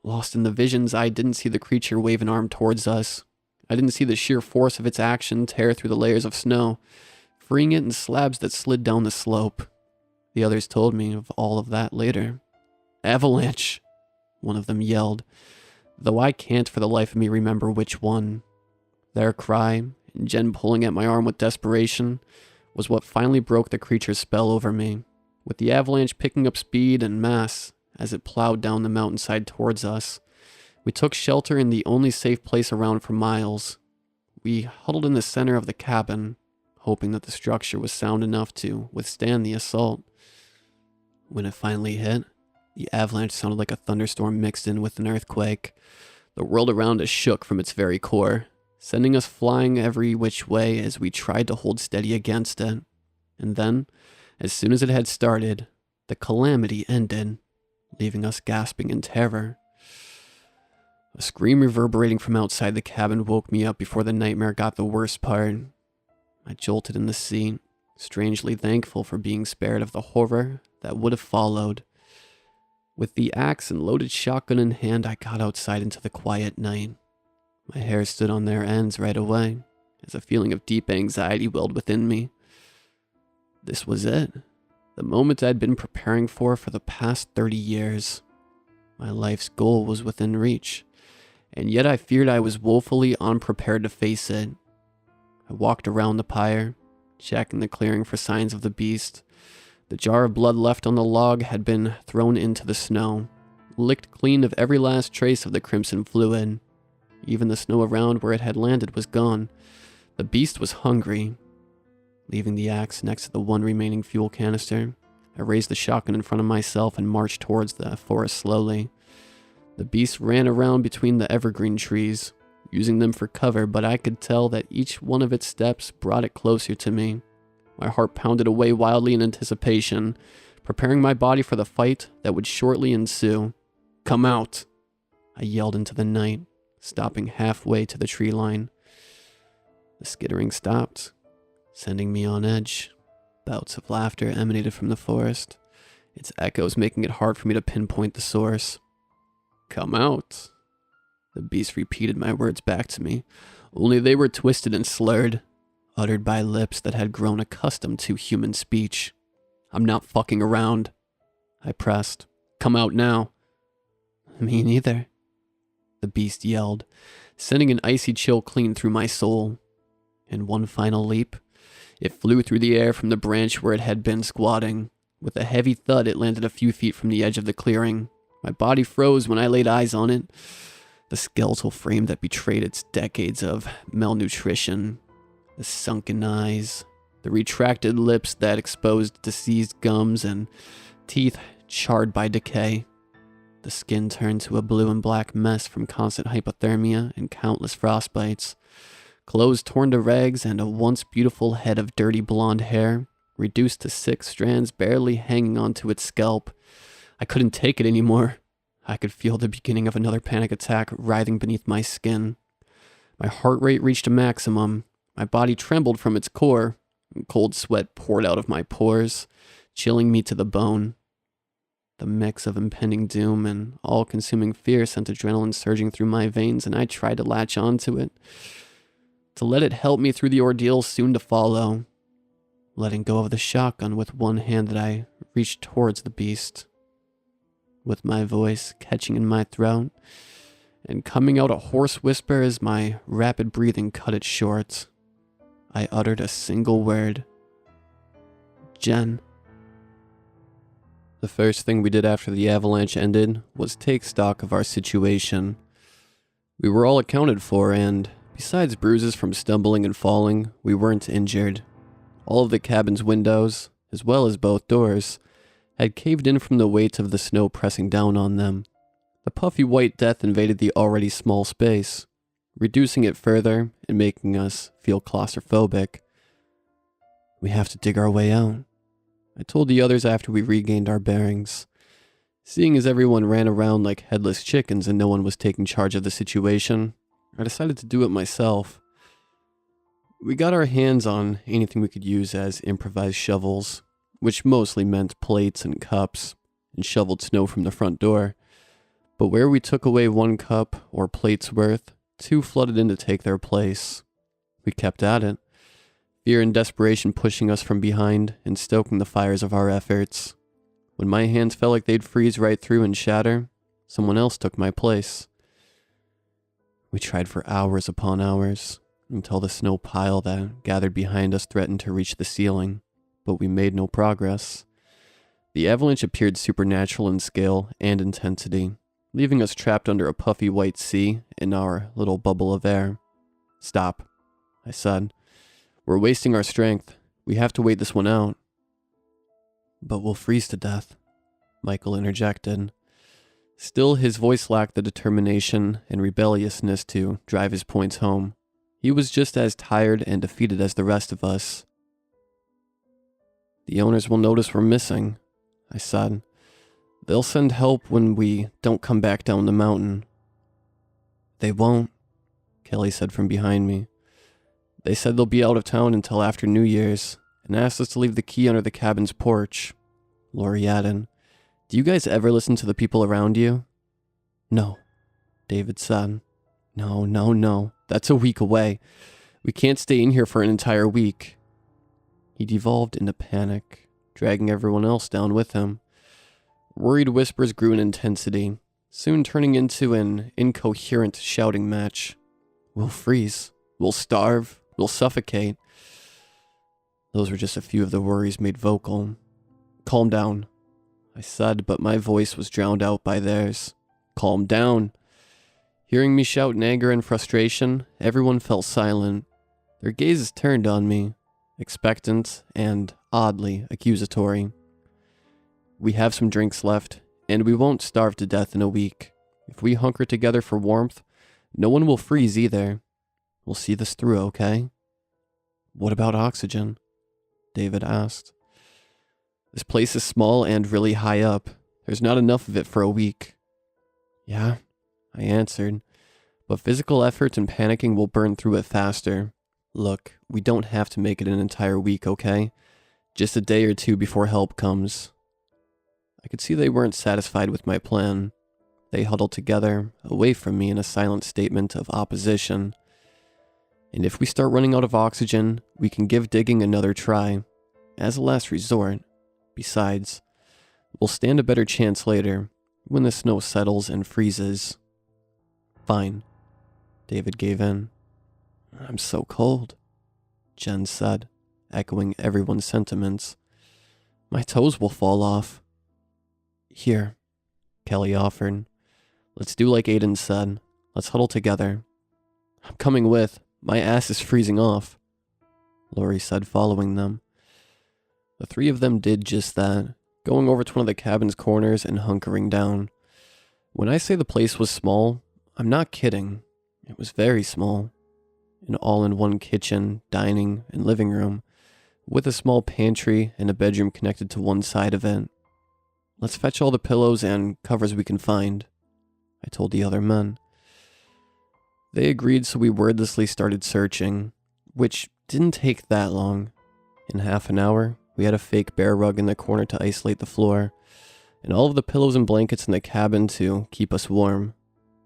Lost in the visions, I didn't see the creature wave an arm towards us. I didn't see the sheer force of its action tear through the layers of snow, freeing it in slabs that slid down the slope. The others told me of all of that later. "Avalanche!" one of them yelled, though I can't for the life of me remember which one. Their cry, and Jen pulling at my arm with desperation, was what finally broke the creature's spell over me, with the avalanche picking up speed and mass as it plowed down the mountainside towards us. We took shelter in the only safe place around for miles. We huddled in the center of the cabin, hoping that the structure was sound enough to withstand the assault. When it finally hit, the avalanche sounded like a thunderstorm mixed in with an earthquake. The world around us shook from its very core, sending us flying every which way as we tried to hold steady against it. And then, as soon as it had started, the calamity ended, leaving us gasping in terror. A scream reverberating from outside the cabin woke me up before the nightmare got the worst part. I jolted in the seat, strangely thankful for being spared of the horror that would have followed. With the axe and loaded shotgun in hand, I got outside into the quiet night. My hair stood on their ends right away, as a feeling of deep anxiety welled within me. This was it, the moment I'd been preparing for the past 30 years. My life's goal was within reach, and yet I feared I was woefully unprepared to face it. I walked around the pyre, checking the clearing for signs of the beast. The jar of blood left on the log had been thrown into the snow, licked clean of every last trace of the crimson fluid. Even the snow around where it had landed was gone. The beast was hungry. Leaving the axe next to the one remaining fuel canister, I raised the shotgun in front of myself and marched towards the forest slowly. The beast ran around between the evergreen trees, using them for cover, but I could tell that each one of its steps brought it closer to me. My heart pounded away wildly in anticipation, preparing my body for the fight that would shortly ensue. "Come out!" I yelled into the night, stopping halfway to the tree line. The skittering stopped, sending me on edge. Bouts of laughter emanated from the forest, its echoes making it hard for me to pinpoint the source. "Come out." The beast repeated my words back to me, only they were twisted and slurred, uttered by lips that had grown accustomed to human speech. "I'm not fucking around," I pressed. "Come out now." "Me neither," the beast yelled, sending an icy chill clean through my soul. In one final leap, it flew through the air from the branch where it had been squatting. With a heavy thud, it landed a few feet from the edge of the clearing. My body froze when I laid eyes on it. The skeletal frame that betrayed its decades of malnutrition, the sunken eyes, the retracted lips that exposed diseased gums and teeth charred by decay. The skin turned to a blue and black mess from constant hypothermia and countless frostbites. Clothes torn to rags and a once beautiful head of dirty blonde hair, reduced to 6 strands barely hanging onto its scalp. I couldn't take it anymore. I could feel the beginning of another panic attack writhing beneath my skin. My heart rate reached a maximum. My body trembled from its core, and cold sweat poured out of my pores, chilling me to the bone. The mix of impending doom and all-consuming fear sent adrenaline surging through my veins, and I tried to latch onto it, to let it help me through the ordeal soon to follow. Letting go of the shotgun with one hand that I reached towards the beast. With my voice catching in my throat and coming out a hoarse whisper as my rapid breathing cut it short, I uttered a single word. "Jen." The first thing we did after the avalanche ended was take stock of our situation. We were all accounted for, and besides bruises from stumbling and falling, we weren't injured. All of the cabin's windows, as well as both doors, had caved in from the weight of the snow pressing down on them. The puffy white death invaded the already small space, reducing it further and making us feel claustrophobic. "We have to dig our way out," I told the others after we regained our bearings. Seeing as everyone ran around like headless chickens and no one was taking charge of the situation, I decided to do it myself. We got our hands on anything we could use as improvised shovels, which mostly meant plates and cups, and shoveled snow from the front door. But where we took away 1 cup or plate's worth, 2 flooded in to take their place. We kept at it, fear and desperation pushing us from behind and stoking the fires of our efforts. When my hands felt like they'd freeze right through and shatter, someone else took my place. We tried for hours upon hours, until the snow pile that gathered behind us threatened to reach the ceiling, but we made no progress. The avalanche appeared supernatural in scale and intensity, leaving us trapped under a puffy white sea in our little bubble of air. "Stop," I said. "We're wasting our strength. We have to wait this one out." "But we'll freeze to death," Michael interjected. Still, his voice lacked the determination and rebelliousness to drive his points home. He was just as tired and defeated as the rest of us. "The owners will notice we're missing," I said. "They'll send help when we don't come back down the mountain." "They won't," Kelly said from behind me. "They said they'll be out of town until after New Year's, and asked us to leave the key under the cabin's porch." Lori added, "Do you guys ever listen to the people around you?" "No," David said. No. That's a week away. We can't stay in here for an entire week." He devolved into panic, dragging everyone else down with him. Worried whispers grew in intensity, soon turning into an incoherent shouting match. "We'll freeze. We'll starve. We'll suffocate." Those were just a few of the worries made vocal. "Calm down," I said, but my voice was drowned out by theirs. "Calm down." Hearing me shout in anger and frustration, everyone fell silent. Their gazes turned on me, expectant and oddly accusatory. "We have some drinks left, and we won't starve to death in a week. If we hunker together for warmth, no one will freeze either. We'll see this through, okay?" "What about oxygen?" David asked. "This place is small and really high up. There's not enough of it for a week." "Yeah," I answered, "but physical effort and panicking will burn through it faster. Look, we don't have to make it an entire week, okay? Just a day or 2 before help comes." I could see they weren't satisfied with my plan. They huddled together, away from me in a silent statement of opposition. And if we start running out of oxygen, we can give digging another try, as a last resort. Besides, we'll stand a better chance later, when the snow settles and freezes. Fine. David gave in. I'm so cold, Jen said, echoing everyone's sentiments. My toes will fall off. Here, Kelly offered. Let's do like Aiden said. Let's huddle together. I'm coming with. My ass is freezing off, Lori said, following them. The three of them did just that, going over to one of the cabin's corners and hunkering down. When I say the place was small, I'm not kidding. It was very small. An all-in-one kitchen, dining, and living room, with a small pantry and a bedroom connected to one side of it. Let's fetch all the pillows and covers we can find, I told the other men. They agreed, so we wordlessly started searching, which didn't take that long. In half an hour, we had a fake bear rug in the corner to isolate the floor, and all of the pillows and blankets in the cabin to keep us warm.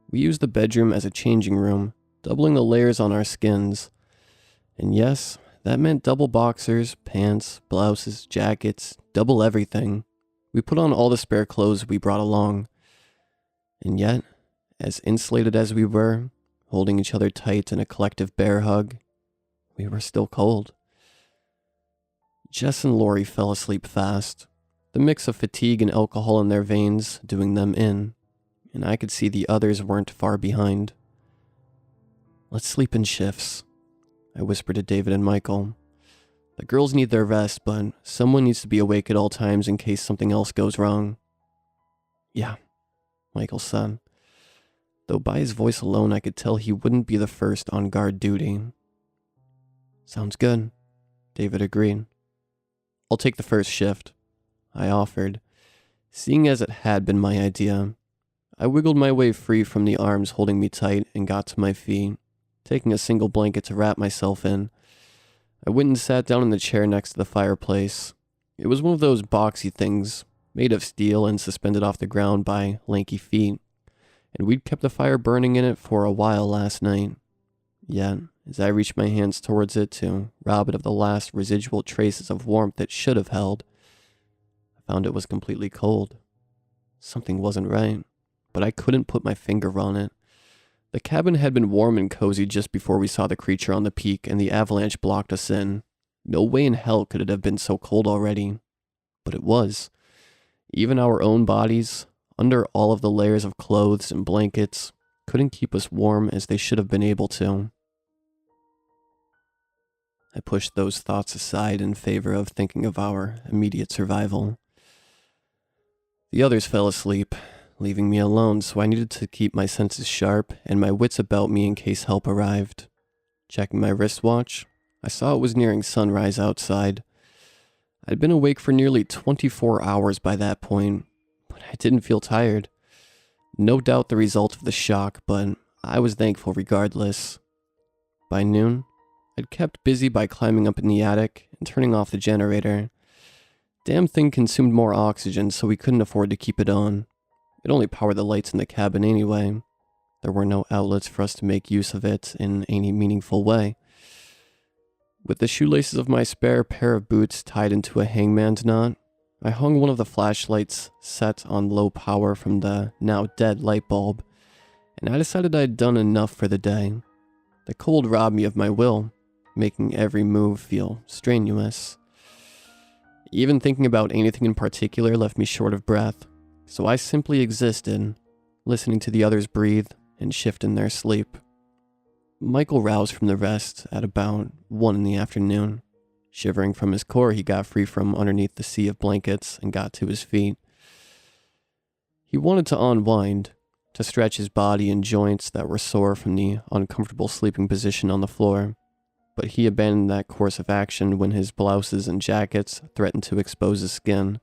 We used the bedroom as a changing room, doubling the layers on our skins. And yes, that meant double boxers, pants, blouses, jackets, double everything. We put on all the spare clothes we brought along. And yet, as insulated as we were, holding each other tight in a collective bear hug, we were still cold. Jess and Lori fell asleep fast, the mix of fatigue and alcohol in their veins doing them in, and I could see the others weren't far behind. Let's sleep in shifts, I whispered to David and Michael. The girls need their rest, but someone needs to be awake at all times in case something else goes wrong. Yeah, Michael said, though by his voice alone I could tell he wouldn't be the first on guard duty. Sounds good, David agreed. I'll take the first shift, I offered, seeing as it had been my idea. I wiggled my way free from the arms holding me tight and got to my feet, taking a single blanket to wrap myself in. I went and sat down in the chair next to the fireplace. It was one of those boxy things, made of steel and suspended off the ground by lanky feet, and we'd kept the fire burning in it for a while last night. Yet, as I reached my hands towards it to rob it of the last residual traces of warmth it should have held, I found it was completely cold. Something wasn't right, but I couldn't put my finger on it. The cabin had been warm and cozy just before we saw the creature on the peak and the avalanche blocked us in. No way in hell could it have been so cold already. But it was. Even our own bodies, under all of the layers of clothes and blankets, couldn't keep us warm as they should have been able to. I pushed those thoughts aside in favor of thinking of our immediate survival. The others fell asleep, leaving me alone, so I needed to keep my senses sharp and my wits about me in case help arrived. Checking my wristwatch, I saw it was nearing sunrise outside. I'd been awake for nearly 24 hours by that point, but I didn't feel tired. No doubt the result of the shock, but I was thankful regardless. By noon, I'd kept busy by climbing up in the attic and turning off the generator. Damn thing consumed more oxygen, so we couldn't afford to keep it on. It only powered the lights in the cabin anyway. There were no outlets for us to make use of it in any meaningful way. With the shoelaces of my spare pair of boots tied into a hangman's knot, I hung one of the flashlights set on low power from the now dead light bulb, and I decided I'd done enough for the day. The cold robbed me of my will, making every move feel strenuous. Even thinking about anything in particular left me short of breath, so I simply existed, listening to the others breathe and shift in their sleep. Michael roused from the rest at about 1 in the afternoon. Shivering from his core, he got free from underneath the sea of blankets and got to his feet. He wanted to unwind, to stretch his body and joints that were sore from the uncomfortable sleeping position on the floor, but he abandoned that course of action when his blouses and jackets threatened to expose his skin.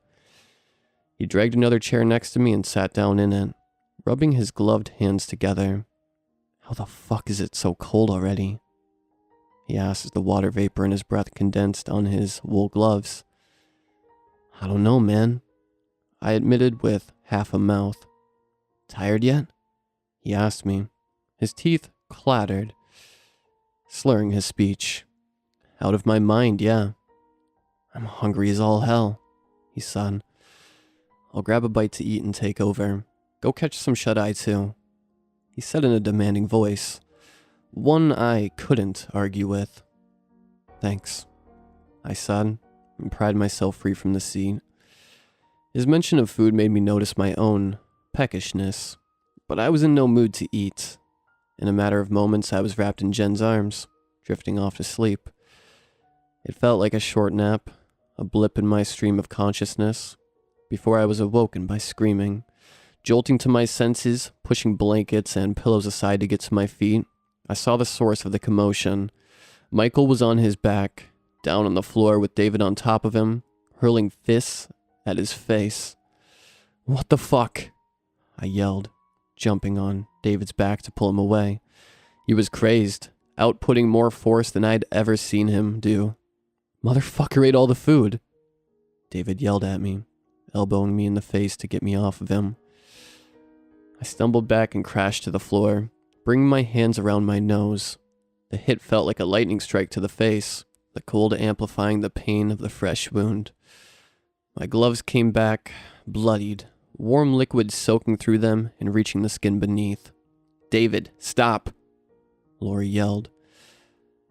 He dragged another chair next to me and sat down in it, rubbing his gloved hands together. How the fuck is it so cold already? He asked as the water vapor in his breath condensed on his wool gloves. I don't know, man, I admitted with half a mouth. Tired yet? He asked me. His teeth clattered, slurring his speech. Out of my mind, yeah. I'm hungry as all hell, he said. I'll grab a bite to eat and take over. Go catch some shut-eye too, he said in a demanding voice, one I couldn't argue with. Thanks, I said, and pried myself free from the seat. His mention of food made me notice my own peckishness, but I was in no mood to eat. In a matter of moments, I was wrapped in Jen's arms, drifting off to sleep. It felt like a short nap, a blip in my stream of consciousness, before I was awoken by screaming. Jolting to my senses, pushing blankets and pillows aside to get to my feet, I saw the source of the commotion. Michael was on his back, down on the floor with David on top of him, hurling fists at his face. What the fuck? I yelled, jumping on David's back to pull him away. He was crazed, outputting more force than I'd ever seen him do. Motherfucker ate all the food, David yelled at me, elbowing me in the face to get me off of him. I stumbled back and crashed to the floor, bringing my hands around my nose. The hit felt like a lightning strike to the face, the cold amplifying the pain of the fresh wound. My gloves came back, bloodied, warm liquid soaking through them and reaching the skin beneath. David, stop, Lori yelled.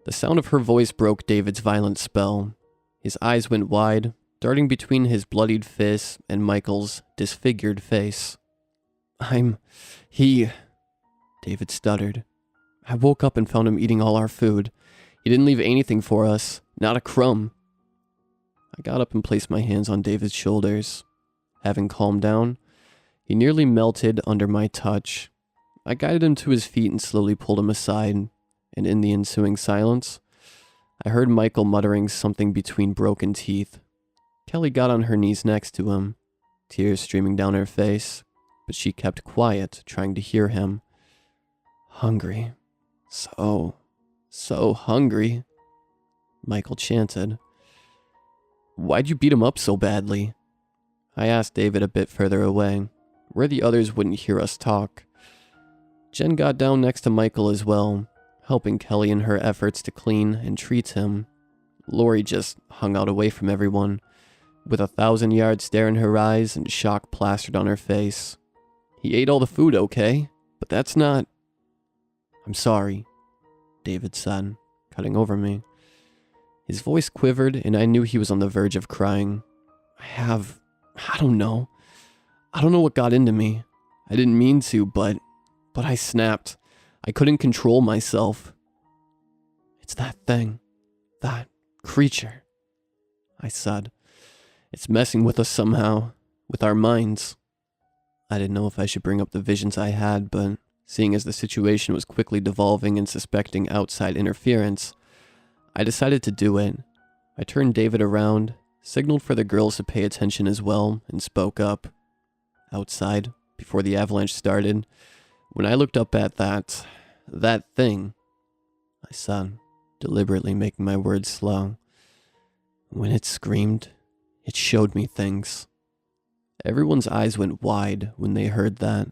The sound of her voice broke David's violent spell. His eyes went wide, darting between his bloodied fists and Michael's disfigured face. David stuttered. I woke up and found him eating all our food. He didn't leave anything for us, not a crumb. I got up and placed my hands on David's shoulders. Having calmed down, he nearly melted under my touch. I guided him to his feet and slowly pulled him aside, and in the ensuing silence, I heard Michael muttering something between broken teeth. Kelly got on her knees next to him, tears streaming down her face, but she kept quiet, trying to hear him. Hungry. So hungry, Michael chanted. Why'd you beat him up so badly? I asked David a bit further away, where the others wouldn't hear us talk. Jen got down next to Michael as well, helping Kelly in her efforts to clean and treat him. Lori just hung out away from everyone, with 1,000-yard stare in her eyes and shock plastered on her face. He ate all the food, okay? But that's not... I'm sorry, David said, cutting over me. His voice quivered, and I knew he was on the verge of crying. I don't know what got into me. I didn't mean to, but I snapped. I couldn't control myself. It's that thing. That creature, I said. It's messing with us somehow, with our minds. I didn't know if I should bring up the visions I had, but seeing as the situation was quickly devolving and suspecting outside interference, I decided to do it. I turned David around, signaled for the girls to pay attention as well, and spoke up. Outside, before the avalanche started, when I looked up at that thing, I said, deliberately making my words slow. When it screamed, it showed me things. Everyone's eyes went wide when they heard that,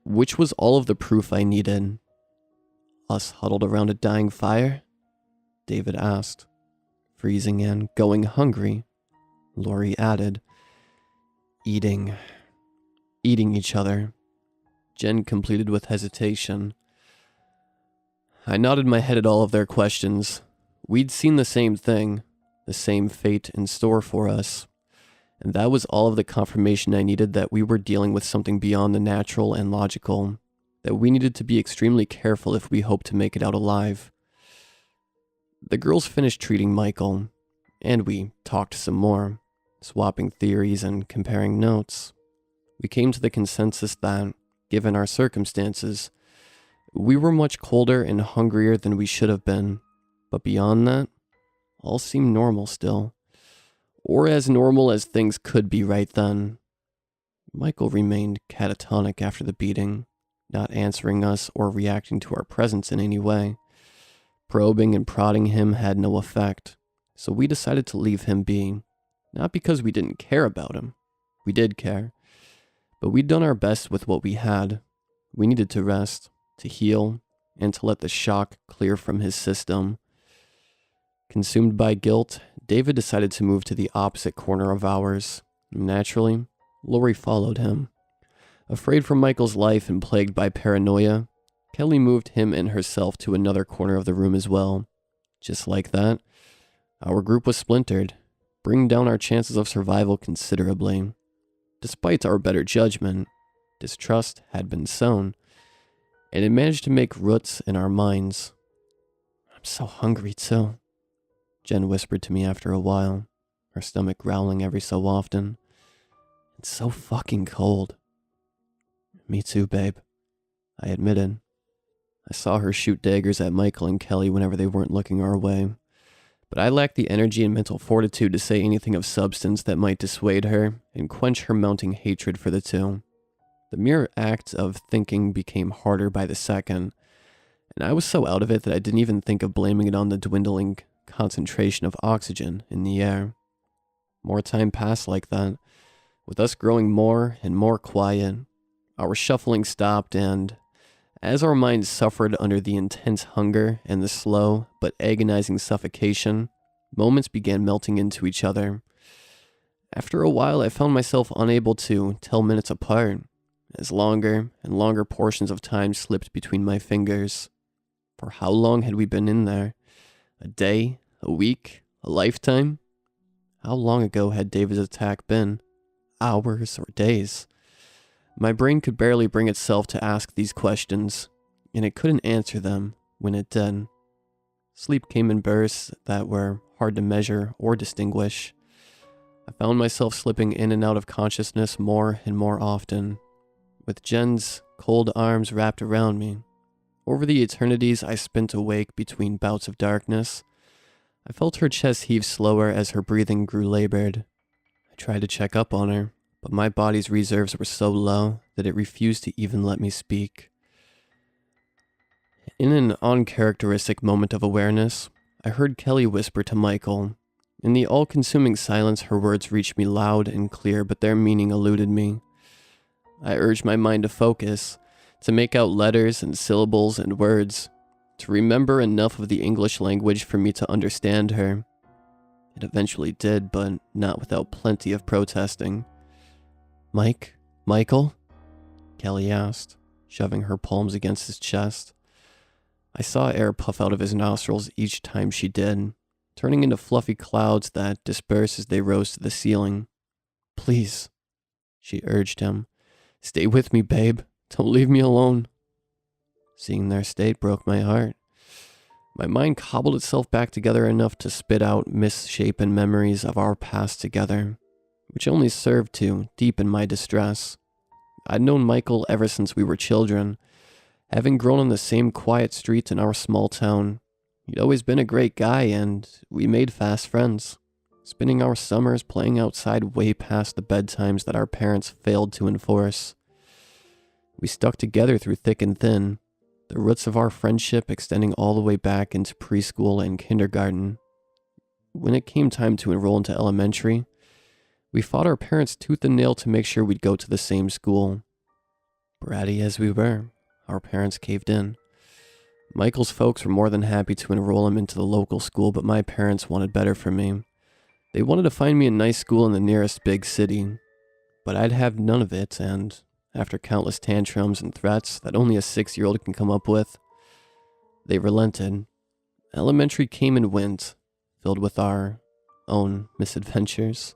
which was all of the proof I needed. Us huddled around a dying fire? David asked. Freezing and going hungry, Lori added. Eating each other, Jen completed with hesitation. I nodded my head at all of their questions. We'd seen the same thing, the same fate in store for us. And that was all of the confirmation I needed that we were dealing with something beyond the natural and logical, that we needed to be extremely careful if we hoped to make it out alive. The girls finished treating Michael, and we talked some more, swapping theories and comparing notes. We came to the consensus that, given our circumstances, we were much colder and hungrier than we should have been, but beyond that, all seemed normal still. Or as normal as things could be right then. Michael remained catatonic after the beating, not answering us or reacting to our presence in any way. Probing and prodding him had no effect, so we decided to leave him be. Not because we didn't care about him. We did care. But we'd done our best with what we had. We needed to rest, to heal, and to let the shock clear from his system. Consumed by guilt, David decided to move to the opposite corner of ours. Naturally, Lori followed him. Afraid for Michael's life and plagued by paranoia, Kelly moved him and herself to another corner of the room as well. Just like that, our group was splintered, bringing down our chances of survival considerably. Despite our better judgment, distrust had been sown, and it managed to make roots in our minds. "I'm so hungry too," Jen whispered to me after a while, her stomach growling every so often. "It's so fucking cold." "Me too, babe," I admitted. I saw her shoot daggers at Michael and Kelly whenever they weren't looking our way, but I lacked the energy and mental fortitude to say anything of substance that might dissuade her and quench her mounting hatred for the two. The mere act of thinking became harder by the second, and I was so out of it that I didn't even think of blaming it on the dwindling concentration of oxygen in the air. More time passed like that, with us growing more and more quiet. Our shuffling stopped, and as our minds suffered under the intense hunger and the slow but agonizing suffocation, moments began melting into each other. After a while, I found myself unable to tell minutes apart, as longer and longer portions of time slipped between my fingers. For how long had we been in there? A day? A week? A lifetime? How long ago had David's attack been? Hours or days? My brain could barely bring itself to ask these questions, and it couldn't answer them when it did. Sleep came in bursts that were hard to measure or distinguish. I found myself slipping in and out of consciousness more and more often, with Jen's cold arms wrapped around me. Over the eternities I spent awake between bouts of darkness, I felt her chest heave slower as her breathing grew labored. I tried to check up on her, but my body's reserves were so low that it refused to even let me speak. In an uncharacteristic moment of awareness, I heard Kelly whisper to Michael. In the all-consuming silence, her words reached me loud and clear, but their meaning eluded me. I urged my mind to focus, to make out letters and syllables and words, to remember enough of the English language for me to understand her. It eventually did, but not without plenty of protesting. Michael? Kelly asked, shoving her palms against his chest. I saw air puff out of his nostrils each time she did, turning into fluffy clouds that dispersed as they rose to the ceiling. "Please," she urged him. "Stay with me, babe. Don't leave me alone." Seeing their state broke my heart. My mind cobbled itself back together enough to spit out misshapen memories of our past together, which only served to deepen my distress. I'd known Michael ever since we were children, having grown on the same quiet streets in our small town. He'd always been a great guy, and we made fast friends, spending our summers playing outside way past the bedtimes that our parents failed to enforce. We stuck together through thick and thin, the roots of our friendship extending all the way back into preschool and kindergarten. When it came time to enroll into elementary, we fought our parents tooth and nail to make sure we'd go to the same school. Bratty as we were, our parents caved in. Michael's folks were more than happy to enroll him into the local school, but my parents wanted better for me. They wanted to find me a nice school in the nearest big city, but I'd have none of it, and after countless tantrums and threats that only a 6-year-old can come up with, they relented. Elementary came and went, filled with our own misadventures.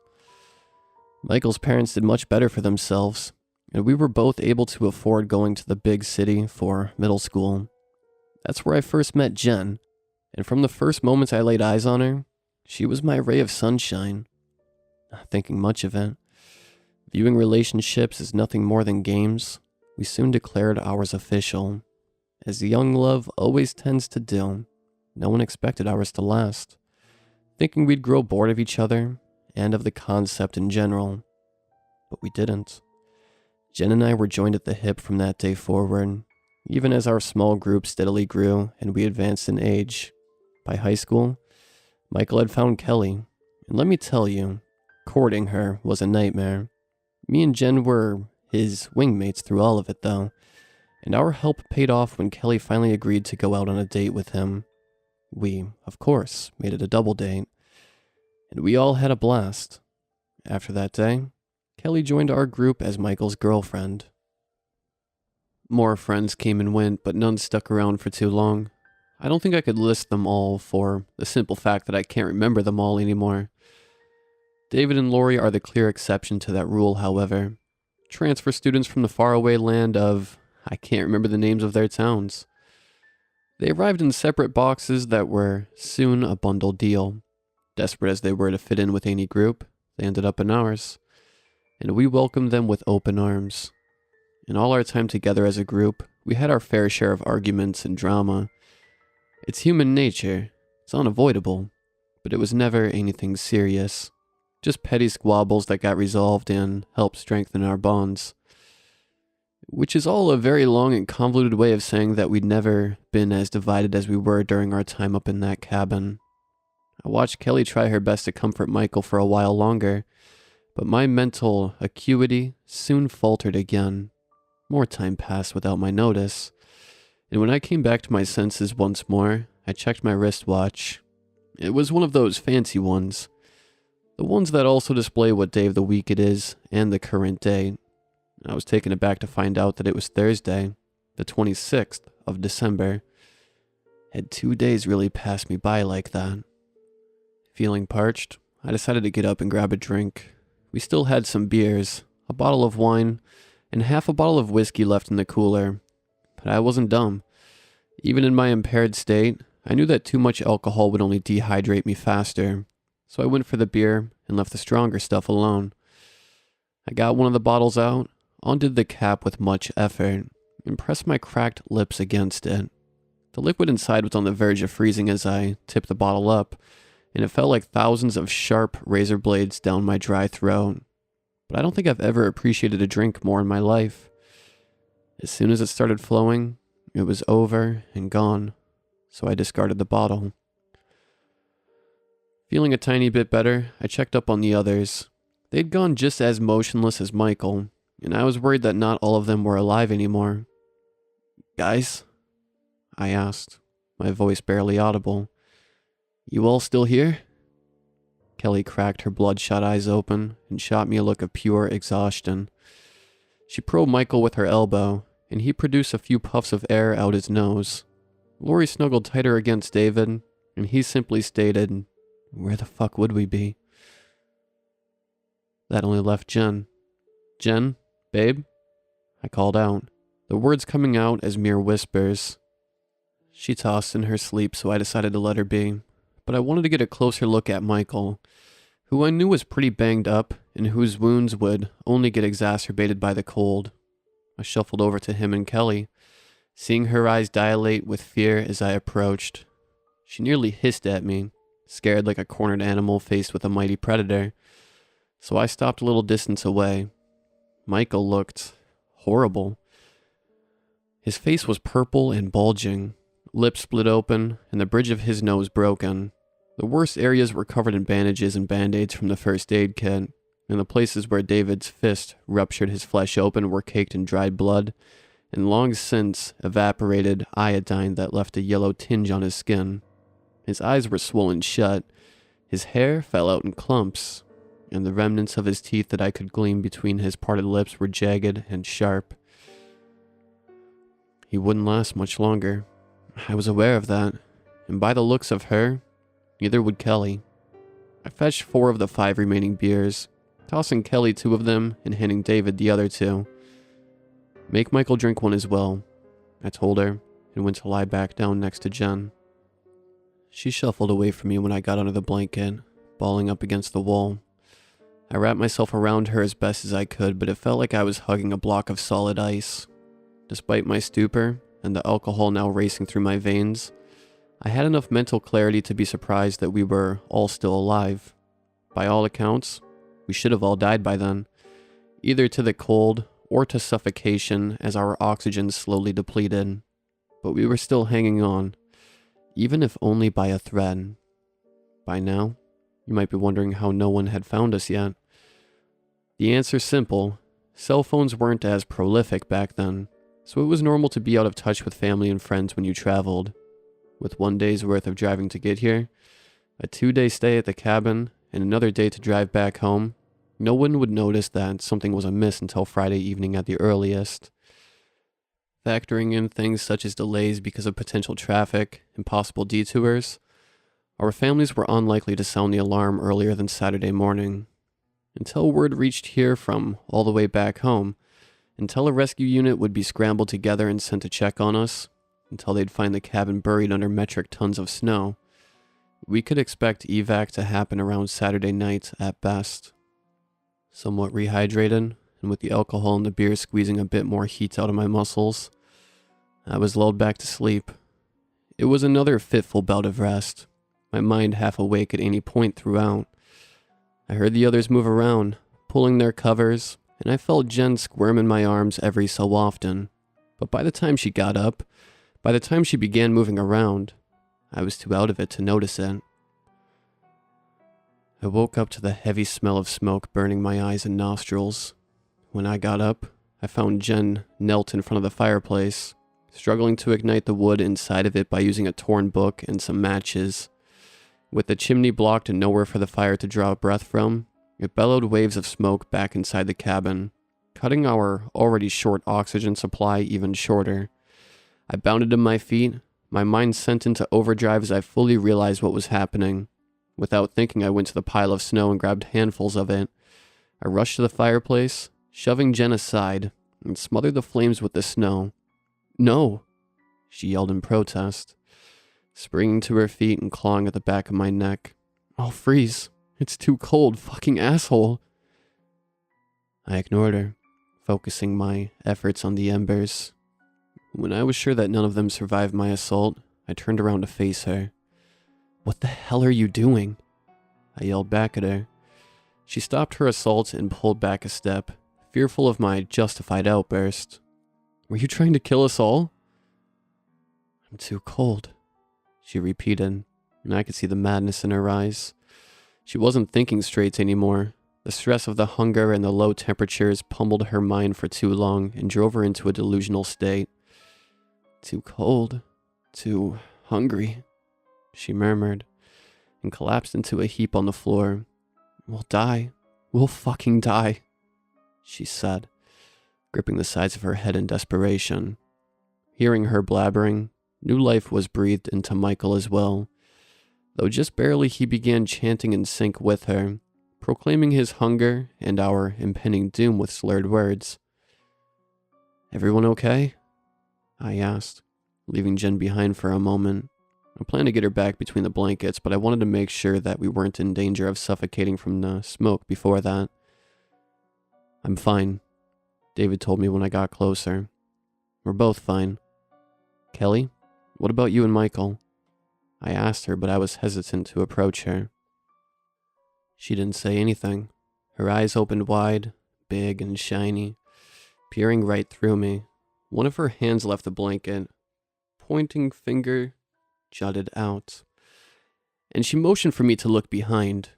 Michael's parents did much better for themselves, and we were both able to afford going to the big city for middle school. That's where I first met Jen, and from the first moments I laid eyes on her, she was my ray of sunshine. Not thinking much of it, viewing relationships as nothing more than games, we soon declared ours official. As young love always tends to do, no one expected ours to last, thinking we'd grow bored of each other and of the concept in general. But we didn't. Jen and I were joined at the hip from that day forward, even as our small group steadily grew and we advanced in age. By high school, Michael had found Kelly, and let me tell you, courting her was a nightmare. Me and Jen were his wingmates through all of it though, and our help paid off when Kelly finally agreed to go out on a date with him. We, of course, made it a double date, and we all had a blast. After that day, Kelly joined our group as Michael's girlfriend. More friends came and went, but none stuck around for too long. I don't think I could list them all for the simple fact that I can't remember them all anymore. David and Lori are the clear exception to that rule, however. Transfer students from the faraway land of, I can't remember the names of their towns. They arrived in separate boxes that were soon a bundle deal. Desperate as they were to fit in with any group, they ended up in ours, and we welcomed them with open arms. In all our time together as a group, we had our fair share of arguments and drama. It's human nature, it's unavoidable, but it was never anything serious. Just petty squabbles that got resolved and helped strengthen our bonds. Which is all a very long and convoluted way of saying that we'd never been as divided as we were during our time up in that cabin. I watched Kelly try her best to comfort Michael for a while longer, but my mental acuity soon faltered again. More time passed without my notice, and when I came back to my senses once more, I checked my wristwatch. It was one of those fancy ones. The ones that also display what day of the week it is and the current day. I was taken aback to find out that it was Thursday, the 26th of December. Had 2 days really passed me by like that? Feeling parched, I decided to get up and grab a drink. We still had some beers, a bottle of wine, and half a bottle of whiskey left in the cooler. But I wasn't dumb. Even in my impaired state, I knew that too much alcohol would only dehydrate me faster. So I went for the beer and left the stronger stuff alone. I got one of the bottles out, undid the cap with much effort, and pressed my cracked lips against it. The liquid inside was on the verge of freezing as I tipped the bottle up, and it felt like thousands of sharp razor blades down my dry throat. But I don't think I've ever appreciated a drink more in my life. As soon as it started flowing, it was over and gone, so I discarded the bottle. Feeling a tiny bit better, I checked up on the others. They'd gone just as motionless as Michael, and I was worried that not all of them were alive anymore. "Guys?" I asked, my voice barely audible. "You all still here?" Kelly cracked her bloodshot eyes open and shot me a look of pure exhaustion. She probed Michael with her elbow, and he produced a few puffs of air out his nose. Lori snuggled tighter against David, and he simply stated, "Where the fuck would we be?" That only left Jen. "Jen? Babe?" I called out, the words coming out as mere whispers. She tossed in her sleep, so I decided to let her be. But I wanted to get a closer look at Michael, who I knew was pretty banged up and whose wounds would only get exacerbated by the cold. I shuffled over to him and Kelly, seeing her eyes dilate with fear as I approached. She nearly hissed at me, scared like a cornered animal faced with a mighty predator. So I stopped a little distance away. Michael looked horrible. His face was purple and bulging, lips split open, and the bridge of his nose broken. The worst areas were covered in bandages and band-aids from the first aid kit, and the places where David's fist ruptured his flesh open were caked in dried blood, and long since evaporated iodine that left a yellow tinge on his skin. His eyes were swollen shut, his hair fell out in clumps, and the remnants of his teeth that I could glean between his parted lips were jagged and sharp. He wouldn't last much longer. I was aware of that, and by the looks of her, neither would Kelly. I fetched 4 of the 5 remaining beers, tossing Kelly 2 of them and handing David the other 2. "Make Michael drink one as well," I told her, and went to lie back down next to Jen. She shuffled away from me when I got under the blanket, balling up against the wall. I wrapped myself around her as best as I could, but it felt like I was hugging a block of solid ice. Despite my stupor, and the alcohol now racing through my veins, I had enough mental clarity to be surprised that we were all still alive. By all accounts, we should have all died by then, either to the cold or to suffocation as our oxygen slowly depleted. But we were still hanging on, even if only by a thread. By now, you might be wondering how no one had found us yet. The answer's simple. Cell phones weren't as prolific back then, so it was normal to be out of touch with family and friends when you traveled. With 1 day's worth of driving to get here, a 2-day stay at the cabin, and another day to drive back home, no one would notice that something was amiss until Friday evening at the earliest. Factoring in things such as delays because of potential traffic and possible detours, our families were unlikely to sound the alarm earlier than Saturday morning. Until word reached here from all the way back home, until a rescue unit would be scrambled together and sent to check on us, until they'd find the cabin buried under metric tons of snow, we could expect evac to happen around Saturday night at best. Somewhat rehydrated, and with the alcohol and the beer squeezing a bit more heat out of my muscles, I was lulled back to sleep. It was another fitful bout of rest, my mind half awake at any point throughout. I heard the others move around, pulling their covers, and I felt Jen squirm in my arms every so often. But by the time she got up, by the time she began moving around, I was too out of it to notice it. I woke up to the heavy smell of smoke burning my eyes and nostrils. When I got up, I found Jen knelt in front of the fireplace, struggling to ignite the wood inside of it by using a torn book and some matches. With the chimney blocked and nowhere for the fire to draw a breath from, it bellowed waves of smoke back inside the cabin, cutting our already short oxygen supply even shorter. I bounded to my feet, my mind sent into overdrive as I fully realized what was happening. Without thinking, I went to the pile of snow and grabbed handfuls of it. I rushed to the fireplace, shoving Jen aside, and smothered the flames with the snow. "No!" she yelled in protest, springing to her feet and clawing at the back of my neck. "I'll freeze. It's too cold, fucking asshole." I ignored her, focusing my efforts on the embers. When I was sure that none of them survived my assault, I turned around to face her. "What the hell are you doing?" I yelled back at her. She stopped her assault and pulled back a step, fearful of my justified outburst. "Were you trying to kill us all?" "I'm too cold," she repeated, and I could see the madness in her eyes. She wasn't thinking straight anymore. The stress of the hunger and the low temperatures pummeled her mind for too long and drove her into a delusional state. "Too cold, too hungry," she murmured, and collapsed into a heap on the floor. "We'll die. We'll fucking die," she said, gripping the sides of her head in desperation. Hearing her blabbering, new life was breathed into Michael as well. Though just barely, he began chanting in sync with her, proclaiming his hunger and our impending doom with slurred words. "Everyone okay?" I asked, leaving Jen behind for a moment. I planned to get her back between the blankets, but I wanted to make sure that we weren't in danger of suffocating from the smoke before that. "I'm fine," David told me when I got closer. "We're both fine. Kelly, what about you and Michael?" I asked her, but I was hesitant to approach her. She didn't say anything. Her eyes opened wide, big and shiny, peering right through me. One of her hands left the blanket, pointing finger jutted out, and she motioned for me to look behind.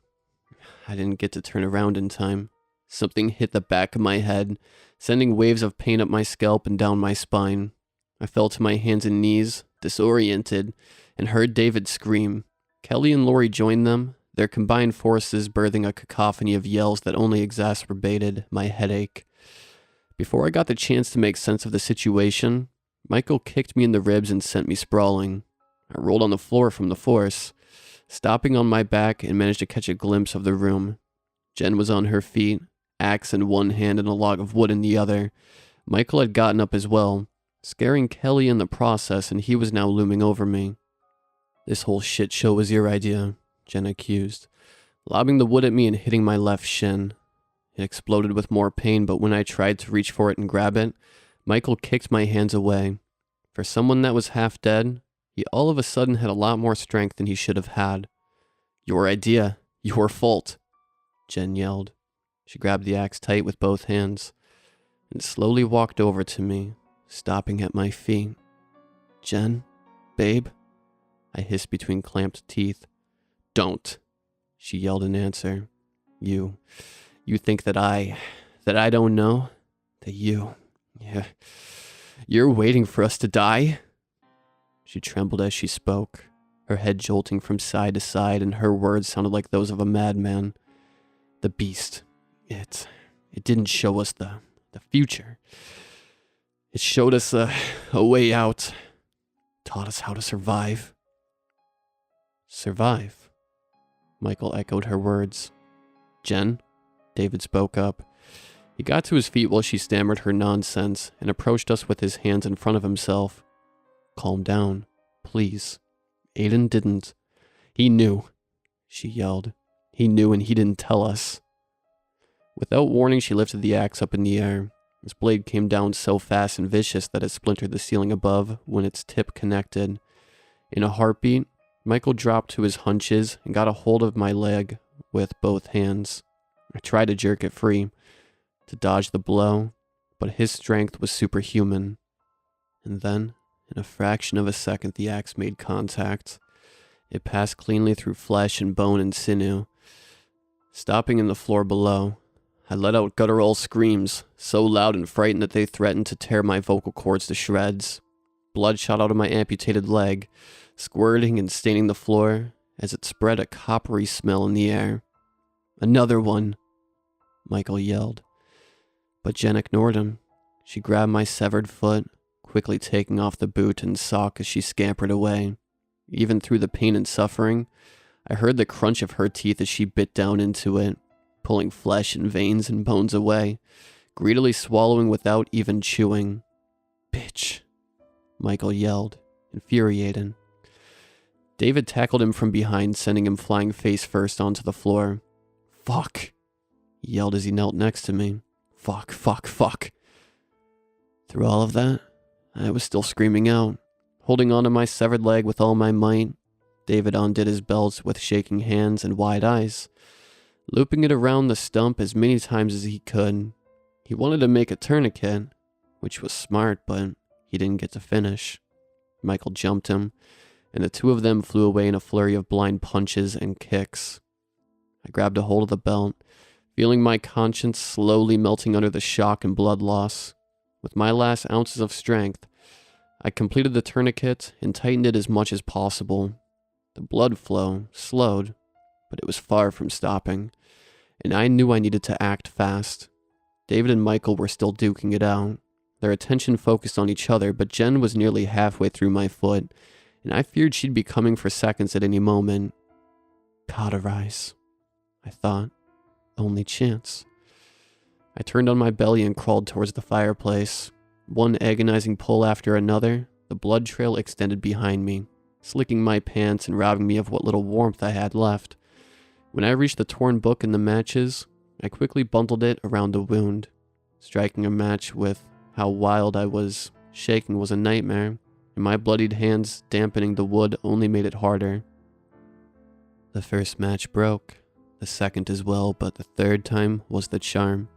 I didn't get to turn around in time. Something hit the back of my head, sending waves of pain up my scalp and down my spine. I fell to my hands and knees, disoriented, and heard David scream. Kelly and Lori joined them, their combined forces birthing a cacophony of yells that only exacerbated my headache. Before I got the chance to make sense of the situation, Michael kicked me in the ribs and sent me sprawling. I rolled on the floor from the force, stopping on my back, and managed to catch a glimpse of the room. Jen was on her feet, axe in one hand and a log of wood in the other. Michael had gotten up as well, scaring Kelly in the process, and he was now looming over me. "This whole shit show was your idea," Jen accused, lobbing the wood at me and hitting my left shin. It exploded with more pain, but when I tried to reach for it and grab it, Michael kicked my hands away. For someone that was half dead, he all of a sudden had a lot more strength than he should have had. "Your idea. Your fault," Jen yelled. She grabbed the axe tight with both hands and slowly walked over to me, stopping at my feet. "Jen? Babe?" I hissed between clamped teeth. "Don't," she yelled in answer. You think that I don't know?" That you... Yeah. You're waiting for us to die? She trembled as she spoke, her head jolting from side to side, and her words sounded like those of a madman. The beast. It didn't show us the future. It showed us a way out. Taught us how to survive. Survive? Michael echoed her words. Jen? David spoke up. He got to his feet while she stammered her nonsense and approached us with his hands in front of himself. Calm down, please. Aiden didn't. He knew, she yelled. He knew and he didn't tell us. Without warning, she lifted the axe up in the air. Its blade came down so fast and vicious that it splintered the ceiling above when its tip connected. In a heartbeat, Michael dropped to his hunches and got a hold of my leg with both hands. I tried to jerk it free, to dodge the blow, but his strength was superhuman. And then, in a fraction of a second, the axe made contact. It passed cleanly through flesh and bone and sinew. Stopping in the floor below, I let out guttural screams, so loud and frightened that they threatened to tear my vocal cords to shreds. Blood shot out of my amputated leg, squirting and staining the floor as it spread a coppery smell in the air. Another one, Michael yelled. But Jen ignored him. She grabbed my severed foot, quickly taking off the boot and sock as she scampered away. Even through the pain and suffering, I heard the crunch of her teeth as she bit down into it, pulling flesh and veins and bones away, greedily swallowing without even chewing. Bitch, Michael yelled, infuriated. David tackled him from behind, sending him flying face first onto the floor. Fuck, he yelled as he knelt next to me. Fuck, fuck, fuck. Through all of that, I was still screaming out, holding onto my severed leg with all my might. David undid his belt with shaking hands and wide eyes, looping it around the stump as many times as he could. He wanted to make a tourniquet, which was smart, but he didn't get to finish. Michael jumped him, and the two of them flew away in a flurry of blind punches and kicks. I grabbed a hold of the belt, feeling my conscience slowly melting under the shock and blood loss. With my last ounces of strength, I completed the tourniquet and tightened it as much as possible. The blood flow slowed, but it was far from stopping, and I knew I needed to act fast. David and Michael were still duking it out, their attention focused on each other, but Jen was nearly halfway through my foot, and I feared she'd be coming for seconds at any moment. Cauterize, I thought. Only chance. I turned on my belly and crawled towards the fireplace. One agonizing pull after another, the blood trail extended behind me, slicking my pants and robbing me of what little warmth I had left. When I reached the torn book and the matches, I quickly bundled it around the wound. Striking a match with how wild I was shaking was a nightmare, and my bloodied hands dampening the wood only made it harder. The first match broke, the second as well, but the third time was the charm.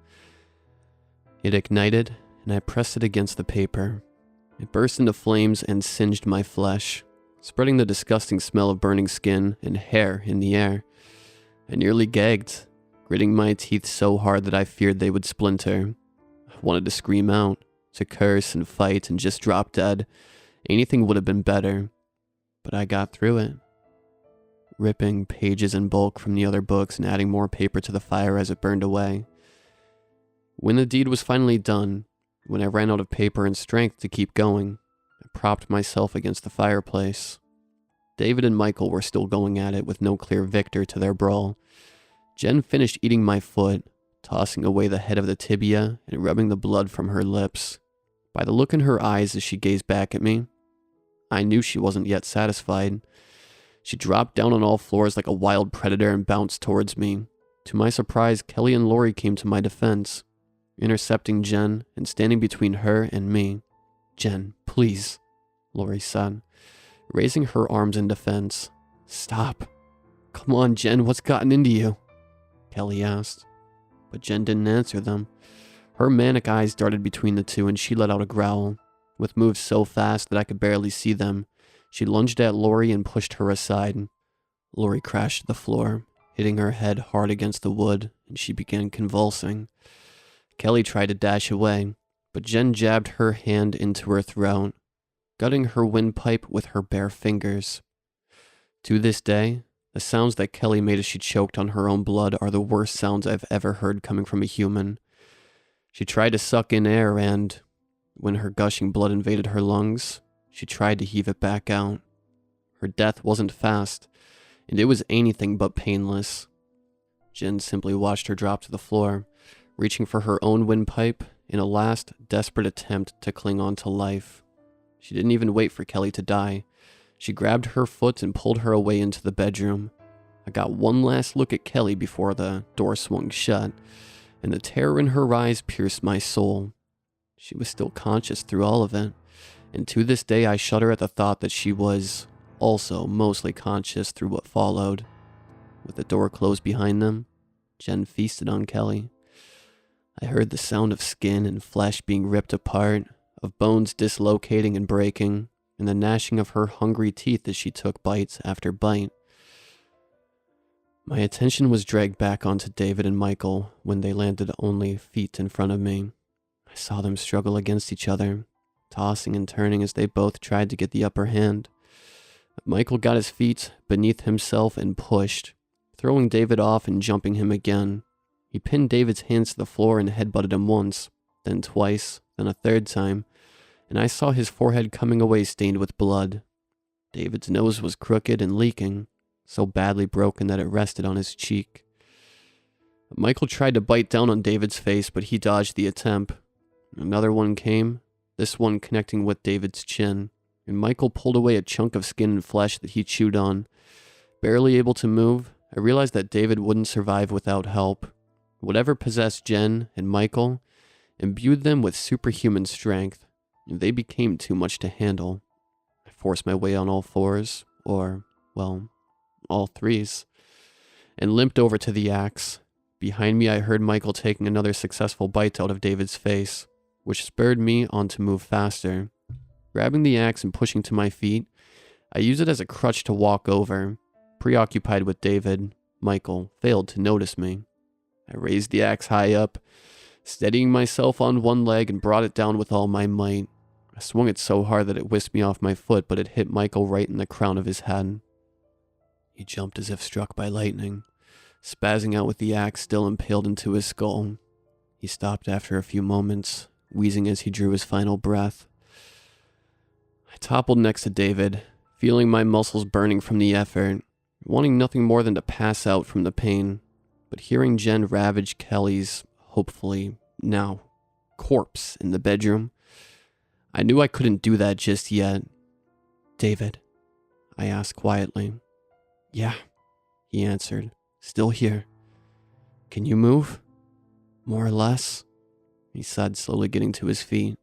It ignited, and I pressed it against the paper. It burst into flames and singed my flesh, spreading the disgusting smell of burning skin and hair in the air. I nearly gagged, gritting my teeth so hard that I feared they would splinter. I wanted to scream out, to curse and fight and just drop dead. Anything would have been better, but I got through it, ripping pages in bulk from the other books and adding more paper to the fire as it burned away. When the deed was finally done, when I ran out of paper and strength to keep going, I propped myself against the fireplace. David and Michael were still going at it with no clear victor to their brawl. Jen finished eating my foot, tossing away the head of the tibia and rubbing the blood from her lips. By the look in her eyes as she gazed back at me, I knew she wasn't yet satisfied. She dropped down on all fours like a wild predator and bounced towards me. To my surprise, Kelly and Lori came to my defense, intercepting Jen and standing between her and me. Jen, please, Lori said, raising her arms in defense. Stop. Come on, Jen, what's gotten into you? Kelly asked. But Jen didn't answer them. Her manic eyes darted between the two and she let out a growl. With moves so fast that I could barely see them, she lunged at Lori and pushed her aside. Lori crashed to the floor, hitting her head hard against the wood, and she began convulsing. Kelly tried to dash away, but Jen jabbed her hand into her throat, gutting her windpipe with her bare fingers. To this day, the sounds that Kelly made as she choked on her own blood are the worst sounds I've ever heard coming from a human. She tried to suck in air and, when her gushing blood invaded her lungs, she tried to heave it back out. Her death wasn't fast, and it was anything but painless. Jen simply watched her drop to the floor, reaching for her own windpipe in a last desperate attempt to cling on to life. She didn't even wait for Kelly to die. She grabbed her foot and pulled her away into the bedroom. I got one last look at Kelly before the door swung shut, and the terror in her eyes pierced my soul. She was still conscious through all of it, and to this day I shudder at the thought that she was also mostly conscious through what followed. With the door closed behind them, Jen feasted on Kelly. I heard the sound of skin and flesh being ripped apart, of bones dislocating and breaking, and the gnashing of her hungry teeth as she took bite after bite. My attention was dragged back onto David and Michael when they landed only feet in front of me. I saw them struggle against each other, tossing and turning as they both tried to get the upper hand. Michael got his feet beneath himself and pushed, throwing David off and jumping him again. He pinned David's hands to the floor and headbutted him once, then twice, then a third time, and I saw his forehead coming away stained with blood. David's nose was crooked and leaking, so badly broken that it rested on his cheek. Michael tried to bite down on David's face, but he dodged the attempt. Another one came, this one connecting with David's chin, and Michael pulled away a chunk of skin and flesh that he chewed on. Barely able to move, I realized that David wouldn't survive without help. Whatever possessed Jen and Michael imbued them with superhuman strength, and they became too much to handle. I forced my way on all fours, or, well, all threes, and limped over to the axe. Behind me, I heard Michael taking another successful bite out of David's face, which spurred me on to move faster. Grabbing the axe and pushing to my feet, I used it as a crutch to walk over. Preoccupied with David, Michael failed to notice me. I raised the axe high up, steadying myself on one leg and brought it down with all my might. I swung it so hard that it whisked me off my foot, but it hit Michael right in the crown of his head. He jumped as if struck by lightning, spazzing out with the axe still impaled into his skull. He stopped after a few moments, wheezing as he drew his final breath. I toppled next to David, feeling my muscles burning from the effort, wanting nothing more than to pass out from the pain. But hearing Jen ravage Kelly's, hopefully, now, corpse in the bedroom, I knew I couldn't do that just yet. "David?" I asked quietly. "Yeah," he answered, "still here. Can you move? More or less?" he said, slowly getting to his feet.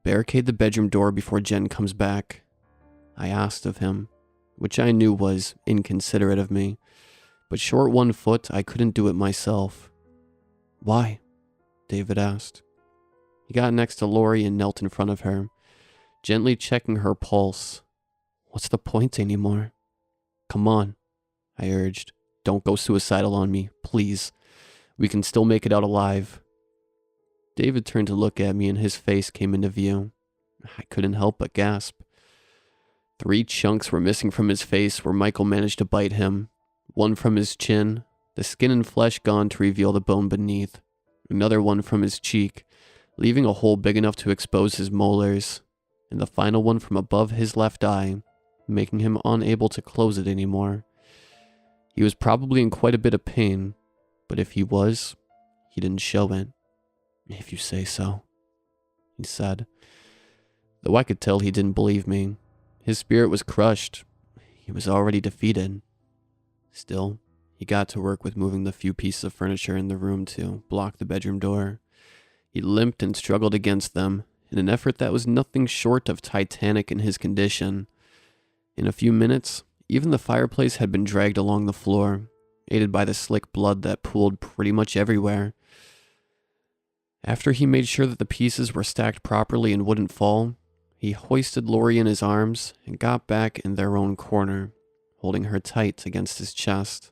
"Barricade the bedroom door before Jen comes back," I asked of him, which I knew was inconsiderate of me. But short 1 foot, I couldn't do it myself. "Why?" David asked. He got next to Lori and knelt in front of her, gently checking her pulse. "What's the point anymore?" "Come on," I urged. "Don't go suicidal on me, please. We can still make it out alive." David turned to look at me and his face came into view. I couldn't help but gasp. 3 chunks were missing from his face where Michael managed to bite him. One from his chin, the skin and flesh gone to reveal the bone beneath. Another one from his cheek, leaving a hole big enough to expose his molars. And the final one from above his left eye, making him unable to close it anymore. He was probably in quite a bit of pain, but if he was, he didn't show it. "If you say so," he said. Though I could tell he didn't believe me. His spirit was crushed. He was already defeated. Still, he got to work with moving the few pieces of furniture in the room to block the bedroom door. He limped and struggled against them, in an effort that was nothing short of titanic in his condition. In a few minutes, even the fireplace had been dragged along the floor, aided by the slick blood that pooled pretty much everywhere. After he made sure that the pieces were stacked properly and wouldn't fall, he hoisted Lori in his arms and got back in their own corner, holding her tight against his chest.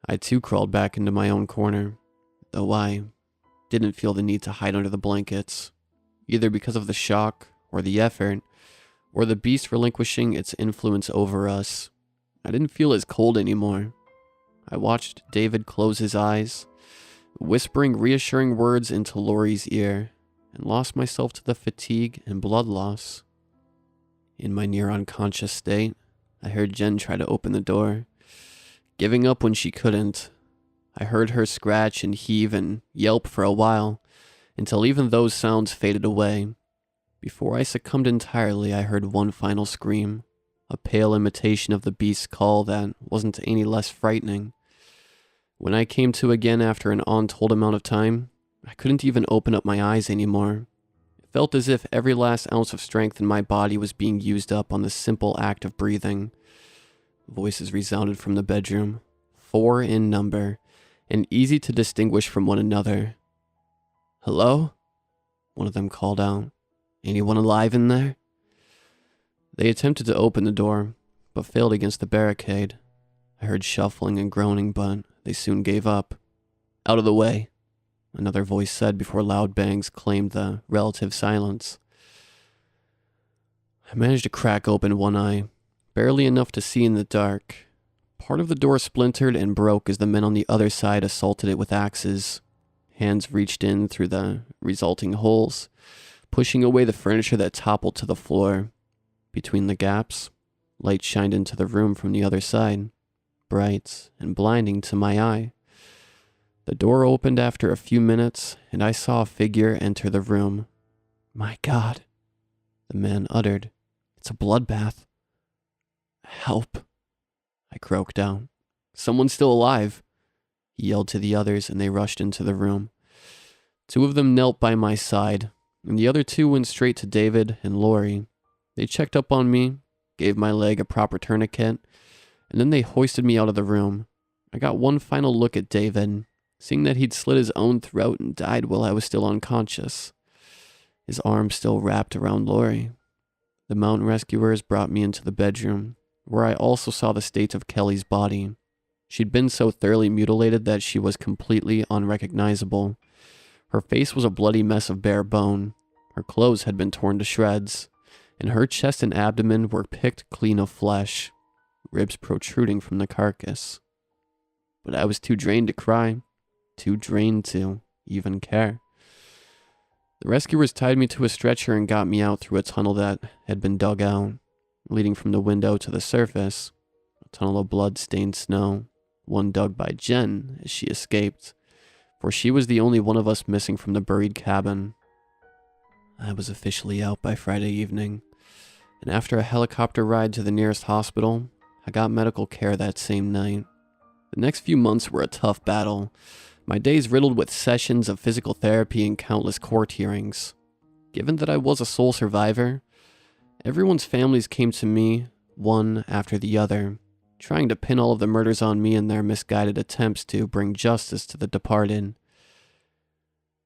I too crawled back into my own corner, though I didn't feel the need to hide under the blankets, either because of the shock or the effort, or the beast relinquishing its influence over us. I didn't feel as cold anymore. I watched David close his eyes, whispering reassuring words into Lori's ear, and lost myself to the fatigue and blood loss. In my near unconscious state, I heard Jen try to open the door, giving up when she couldn't. I heard her scratch and heave and yelp for a while, until even those sounds faded away. Before I succumbed entirely, I heard one final scream, a pale imitation of the beast's call that wasn't any less frightening. When I came to again after an untold amount of time, I couldn't even open up my eyes anymore. It felt as if every last ounce of strength in my body was being used up on the simple act of breathing. Voices resounded from the bedroom, 4 in number, and easy to distinguish from one another. "Hello?" one of them called out. "Anyone alive in there?" They attempted to open the door, but failed against the barricade. I heard shuffling and groaning, but they soon gave up. "Out of the way," another voice said before loud bangs claimed the relative silence. I managed to crack open one eye, barely enough to see in the dark. Part of the door splintered and broke as the men on the other side assaulted it with axes. Hands reached in through the resulting holes, pushing away the furniture that toppled to the floor. Between the gaps, light shined into the room from the other side, bright and blinding to my eye. The door opened after a few minutes, and I saw a figure enter the room. "My God," the man uttered. "It's a bloodbath." "Help," I croaked out. "Someone's still alive," he yelled to the others, and they rushed into the room. 2 of them knelt by my side, and the other 2 went straight to David and Lori. They checked up on me, gave my leg a proper tourniquet, and then they hoisted me out of the room. I got one final look at David, seeing that he'd slit his own throat and died while I was still unconscious, his arm still wrapped around Lori. The mountain rescuers brought me into the bedroom, where I also saw the state of Kelly's body. She'd been so thoroughly mutilated that she was completely unrecognizable. Her face was a bloody mess of bare bone, her clothes had been torn to shreds, and her chest and abdomen were picked clean of flesh, ribs protruding from the carcass. But I was too drained to cry, too drained to even care. The rescuers tied me to a stretcher and got me out through a tunnel that had been dug out, leading from the window to the surface, a tunnel of blood-stained snow, one dug by Jen as she escaped, for she was the only one of us missing from the buried cabin. I was officially out by Friday evening, and after a helicopter ride to the nearest hospital, I got medical care that same night. The next few months were a tough battle, my days riddled with sessions of physical therapy and countless court hearings. Given that I was a sole survivor, everyone's families came to me, one after the other, trying to pin all of the murders on me in their misguided attempts to bring justice to the departed.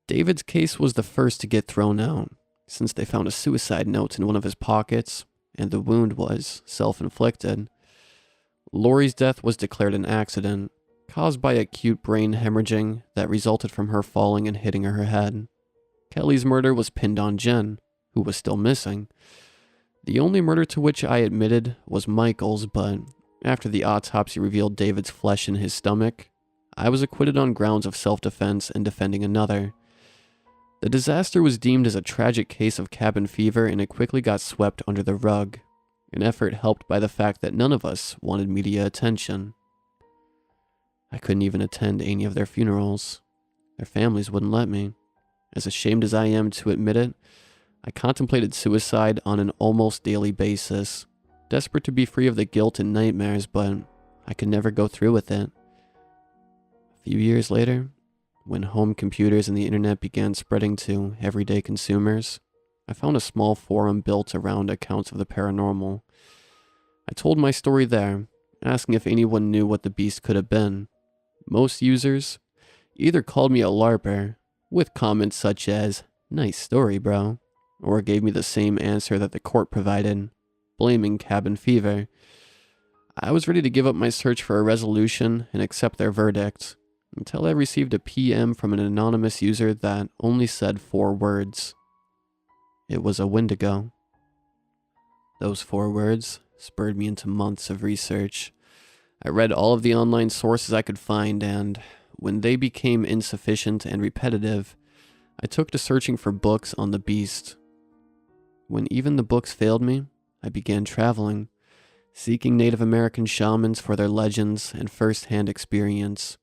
David's case was the first to get thrown out, since they found a suicide note in one of his pockets, and the wound was self-inflicted. Lori's death was declared an accident, caused by acute brain hemorrhaging that resulted from her falling and hitting her head. Kelly's murder was pinned on Jen, who was still missing. The only murder to which I admitted was Michael's, but after the autopsy revealed David's flesh in his stomach, I was acquitted on grounds of self-defense and defending another. The disaster was deemed as a tragic case of cabin fever, and it quickly got swept under the rug, an effort helped by the fact that none of us wanted media attention. I couldn't even attend any of their funerals. Their families wouldn't let me. As ashamed as I am to admit it, I contemplated suicide on an almost daily basis, desperate to be free of the guilt and nightmares, but I could never go through with it. A few years later, when home computers and the internet began spreading to everyday consumers, I found a small forum built around accounts of the paranormal. I told my story there, asking if anyone knew what the beast could have been. Most users either called me a LARPer, with comments such as, "Nice story, bro," or gave me the same answer that the court provided, blaming cabin fever. I was ready to give up my search for a resolution and accept their verdict. until I received a PM from an anonymous user that only said 4 words. It was a Wendigo. Those 4 words spurred me into months of research. I read all of the online sources I could find, and when they became insufficient and repetitive, I took to searching for books on the beast. When even the books failed me, I began traveling, seeking Native American shamans for their legends and first-hand experience.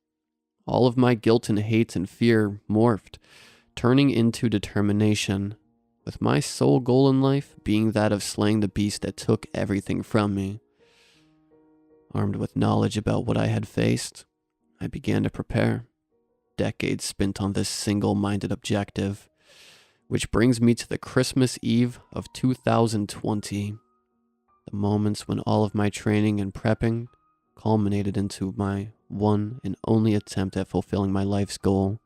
All of my guilt and hate and fear morphed, turning into determination, with my sole goal in life being that of slaying the beast that took everything from me. Armed with knowledge about what I had faced, I began to prepare. Decades spent on this single-minded objective, which brings me to the Christmas Eve of 2020, the moments when all of my training and prepping culminated into my one and only attempt at fulfilling my life's goal.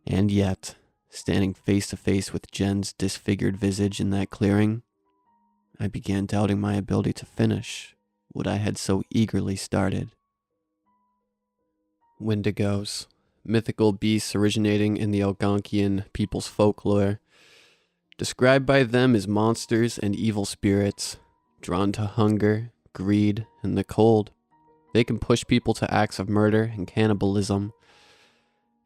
And yet, standing face to face with Jen's disfigured visage in that clearing, I began doubting my ability to finish what I had so eagerly started. Wendigos, mythical beasts originating in the Algonquian people's folklore, described by them as monsters and evil spirits, drawn to hunger, greed, and the cold. They can push people to acts of murder and cannibalism.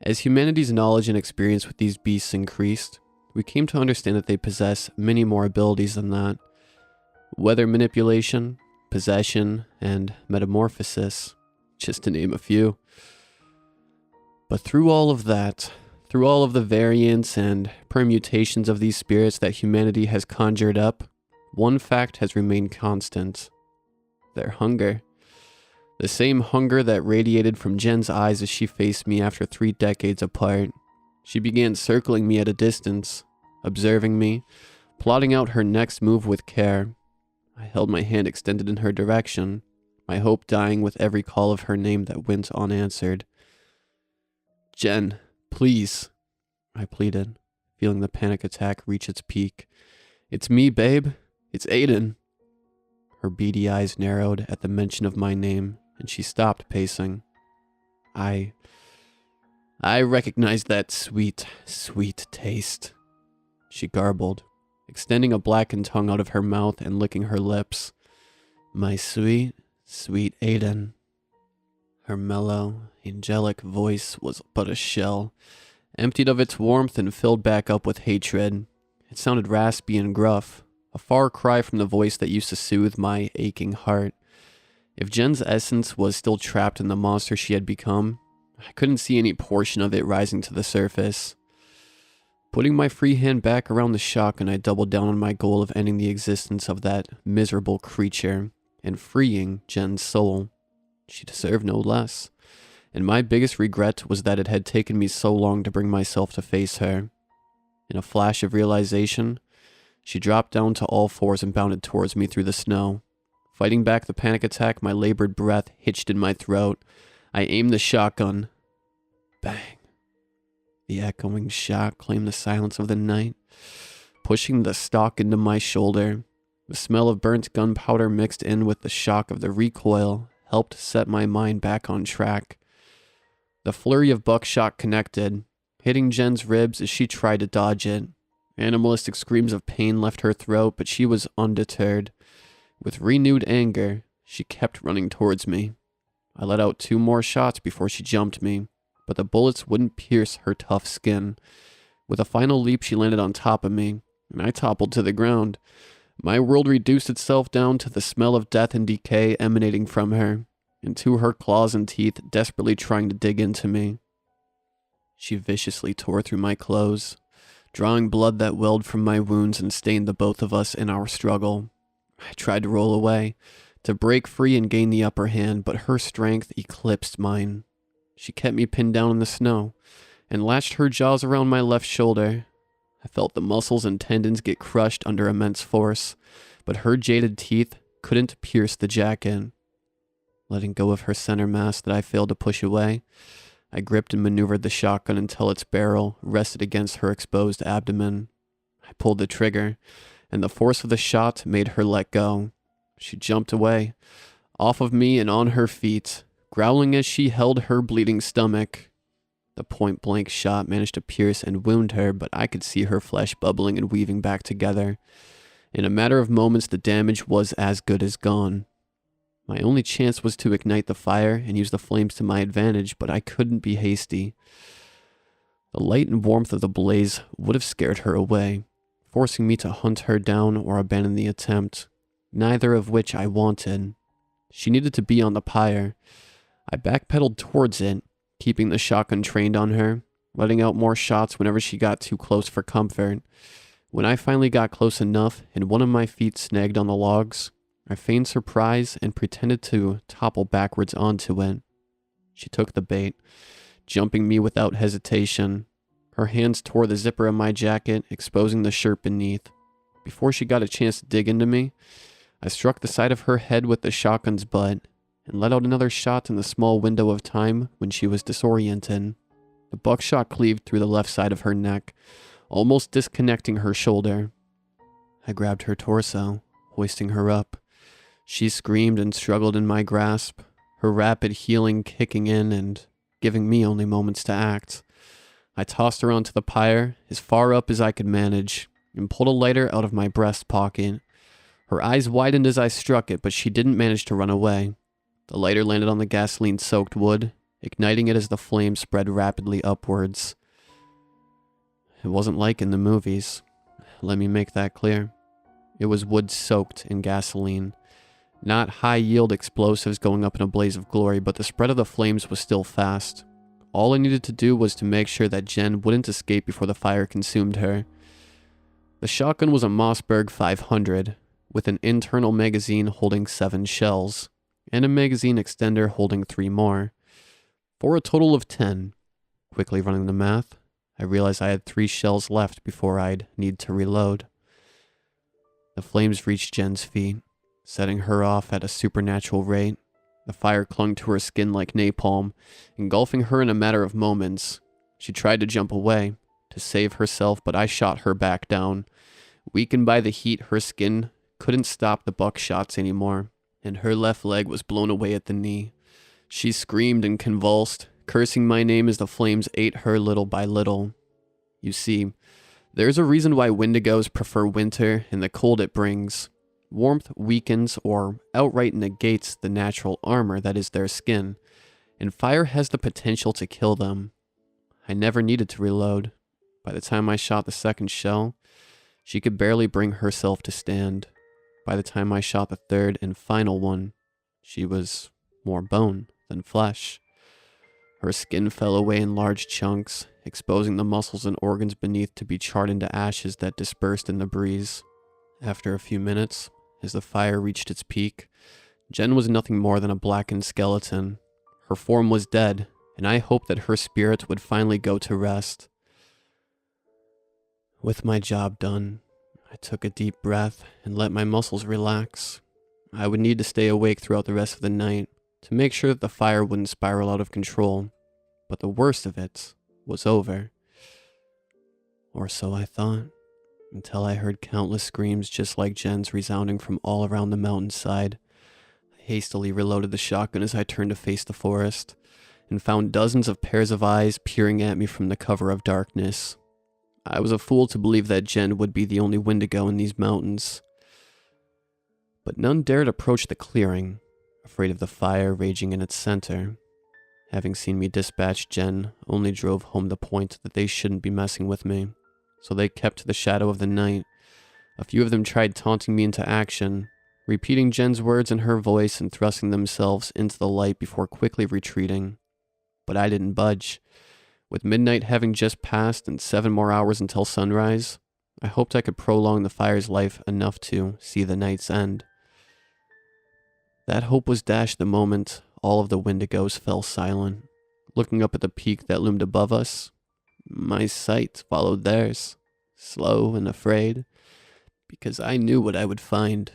As humanity's knowledge and experience with these beasts increased, we came to understand that they possess many more abilities than that. Weather manipulation, possession, and metamorphosis, just to name a few. But through all of that, through all of the variants and permutations of these spirits that humanity has conjured up, one fact has remained constant: their hunger. The same hunger that radiated from Jen's eyes as she faced me after 3 decades apart. She began circling me at a distance, observing me, plotting out her next move with care. I held my hand extended in her direction, my hope dying with every call of her name that went unanswered. "Jen, please," I pleaded, feeling the panic attack reach its peak. "It's me, babe. It's Aiden." Her beady eyes narrowed at the mention of my name, and she stopped pacing. I recognize that sweet, sweet taste," she garbled, extending a blackened tongue out of her mouth and licking her lips. "My sweet, sweet Aiden." Her mellow, angelic voice was but a shell, emptied of its warmth and filled back up with hatred. It sounded raspy and gruff, a far cry from the voice that used to soothe my aching heart. If Jen's essence was still trapped in the monster she had become, I couldn't see any portion of it rising to the surface. Putting my free hand back around the shotgun, I doubled down on my goal of ending the existence of that miserable creature and freeing Jen's soul. She deserved no less, and my biggest regret was that it had taken me so long to bring myself to face her. In a flash of realization, she dropped down to all fours and bounded towards me through the snow. Fighting back the panic attack, my labored breath hitched in my throat. I aimed the shotgun. Bang. The echoing shot claimed the silence of the night, pushing the stock into my shoulder. The smell of burnt gunpowder mixed in with the shock of the recoil helped set my mind back on track. The flurry of buckshot connected, hitting Jen's ribs as she tried to dodge it. Animalistic screams of pain left her throat, but she was undeterred. With renewed anger, she kept running towards me. I let out 2 more shots before she jumped me, but the bullets wouldn't pierce her tough skin. With a final leap, she landed on top of me, and I toppled to the ground. My world reduced itself down to the smell of death and decay emanating from her, and to her claws and teeth desperately trying to dig into me. She viciously tore through my clothes, drawing blood that welled from my wounds and stained the both of us in our struggle. I tried to roll away, to break free and gain the upper hand, but her strength eclipsed mine. She kept me pinned down in the snow, and latched her jaws around my left shoulder. I felt the muscles and tendons get crushed under immense force, but her jaded teeth couldn't pierce the jacket. Letting go of her center mass that I failed to push away, I gripped and maneuvered the shotgun until its barrel rested against her exposed abdomen. I pulled the trigger, and the force of the shot made her let go. She jumped away, off of me and on her feet, growling as she held her bleeding stomach. The point-blank shot managed to pierce and wound her, but I could see her flesh bubbling and weaving back together. In a matter of moments, the damage was as good as gone. My only chance was to ignite the fire and use the flames to my advantage, but I couldn't be hasty. The light and warmth of the blaze would have scared her away, forcing me to hunt her down or abandon the attempt, neither of which I wanted. She needed to be on the pyre. I backpedaled towards it, keeping the shotgun trained on her, letting out more shots whenever she got too close for comfort. When I finally got close enough and one of my feet snagged on the logs, I feigned surprise and pretended to topple backwards onto it. She took the bait, jumping me without hesitation. Her hands tore the zipper of my jacket, exposing the shirt beneath. Before she got a chance to dig into me, I struck the side of her head with the shotgun's butt and let out another shot in the small window of time when she was disoriented. The buckshot cleaved through the left side of her neck, almost disconnecting her shoulder. I grabbed her torso, hoisting her up. She screamed and struggled in my grasp, her rapid healing kicking in and giving me only moments to act. I tossed her onto the pyre, as far up as I could manage, and pulled a lighter out of my breast pocket. Her eyes widened as I struck it, but she didn't manage to run away. The lighter landed on the gasoline-soaked wood, igniting it as the flames spread rapidly upwards. It wasn't like in the movies. Let me make that clear. It was wood soaked in gasoline. Not high-yield explosives going up in a blaze of glory, but the spread of the flames was still fast. All I needed to do was to make sure that Jen wouldn't escape before the fire consumed her. The shotgun was a Mossberg 500, with an internal magazine holding 7 shells, and a magazine extender holding 3 more, for a total of 10. Quickly running the math, I realized I had 3 shells left before I'd need to reload. The flames reached Jen's feet, setting her off at a supernatural rate. The fire clung to her skin like napalm, engulfing her in a matter of moments. She tried to jump away, to save herself, but I shot her back down. Weakened by the heat, her skin couldn't stop the buckshots anymore, and her left leg was blown away at the knee. She screamed and convulsed, cursing my name as the flames ate her little by little. You see, there's a reason why wendigos prefer winter and the cold it brings. Warmth weakens or outright negates the natural armor that is their skin, and fire has the potential to kill them. I never needed to reload. By the time I shot the second shell, she could barely bring herself to stand. By the time I shot the third and final one, she was more bone than flesh. Her skin fell away in large chunks, exposing the muscles and organs beneath to be charred into ashes that dispersed in the breeze. After a few minutes, as the fire reached its peak, Jen was nothing more than a blackened skeleton. Her form was dead, and I hoped that her spirit would finally go to rest. With my job done, I took a deep breath and let my muscles relax. I would need to stay awake throughout the rest of the night to make sure that the fire wouldn't spiral out of control, but the worst of it was over. Or so I thought, until I heard countless screams just like Jen's resounding from all around the mountainside. I hastily reloaded the shotgun as I turned to face the forest, and found dozens of pairs of eyes peering at me from the cover of darkness. I was a fool to believe that Jen would be the only wendigo in these mountains. But none dared approach the clearing, afraid of the fire raging in its center. Having seen me dispatch Jen only drove home the point that they shouldn't be messing with me. So they kept to the shadow of the night. A few of them tried taunting me into action, repeating Jen's words in her voice and thrusting themselves into the light before quickly retreating. But I didn't budge. With midnight having just passed and 7 more hours until sunrise, I hoped I could prolong the fire's life enough to see the night's end. That hope was dashed the moment all of the wendigos fell silent. Looking up at the peak that loomed above us, my sight followed theirs, slow and afraid, because I knew what I would find.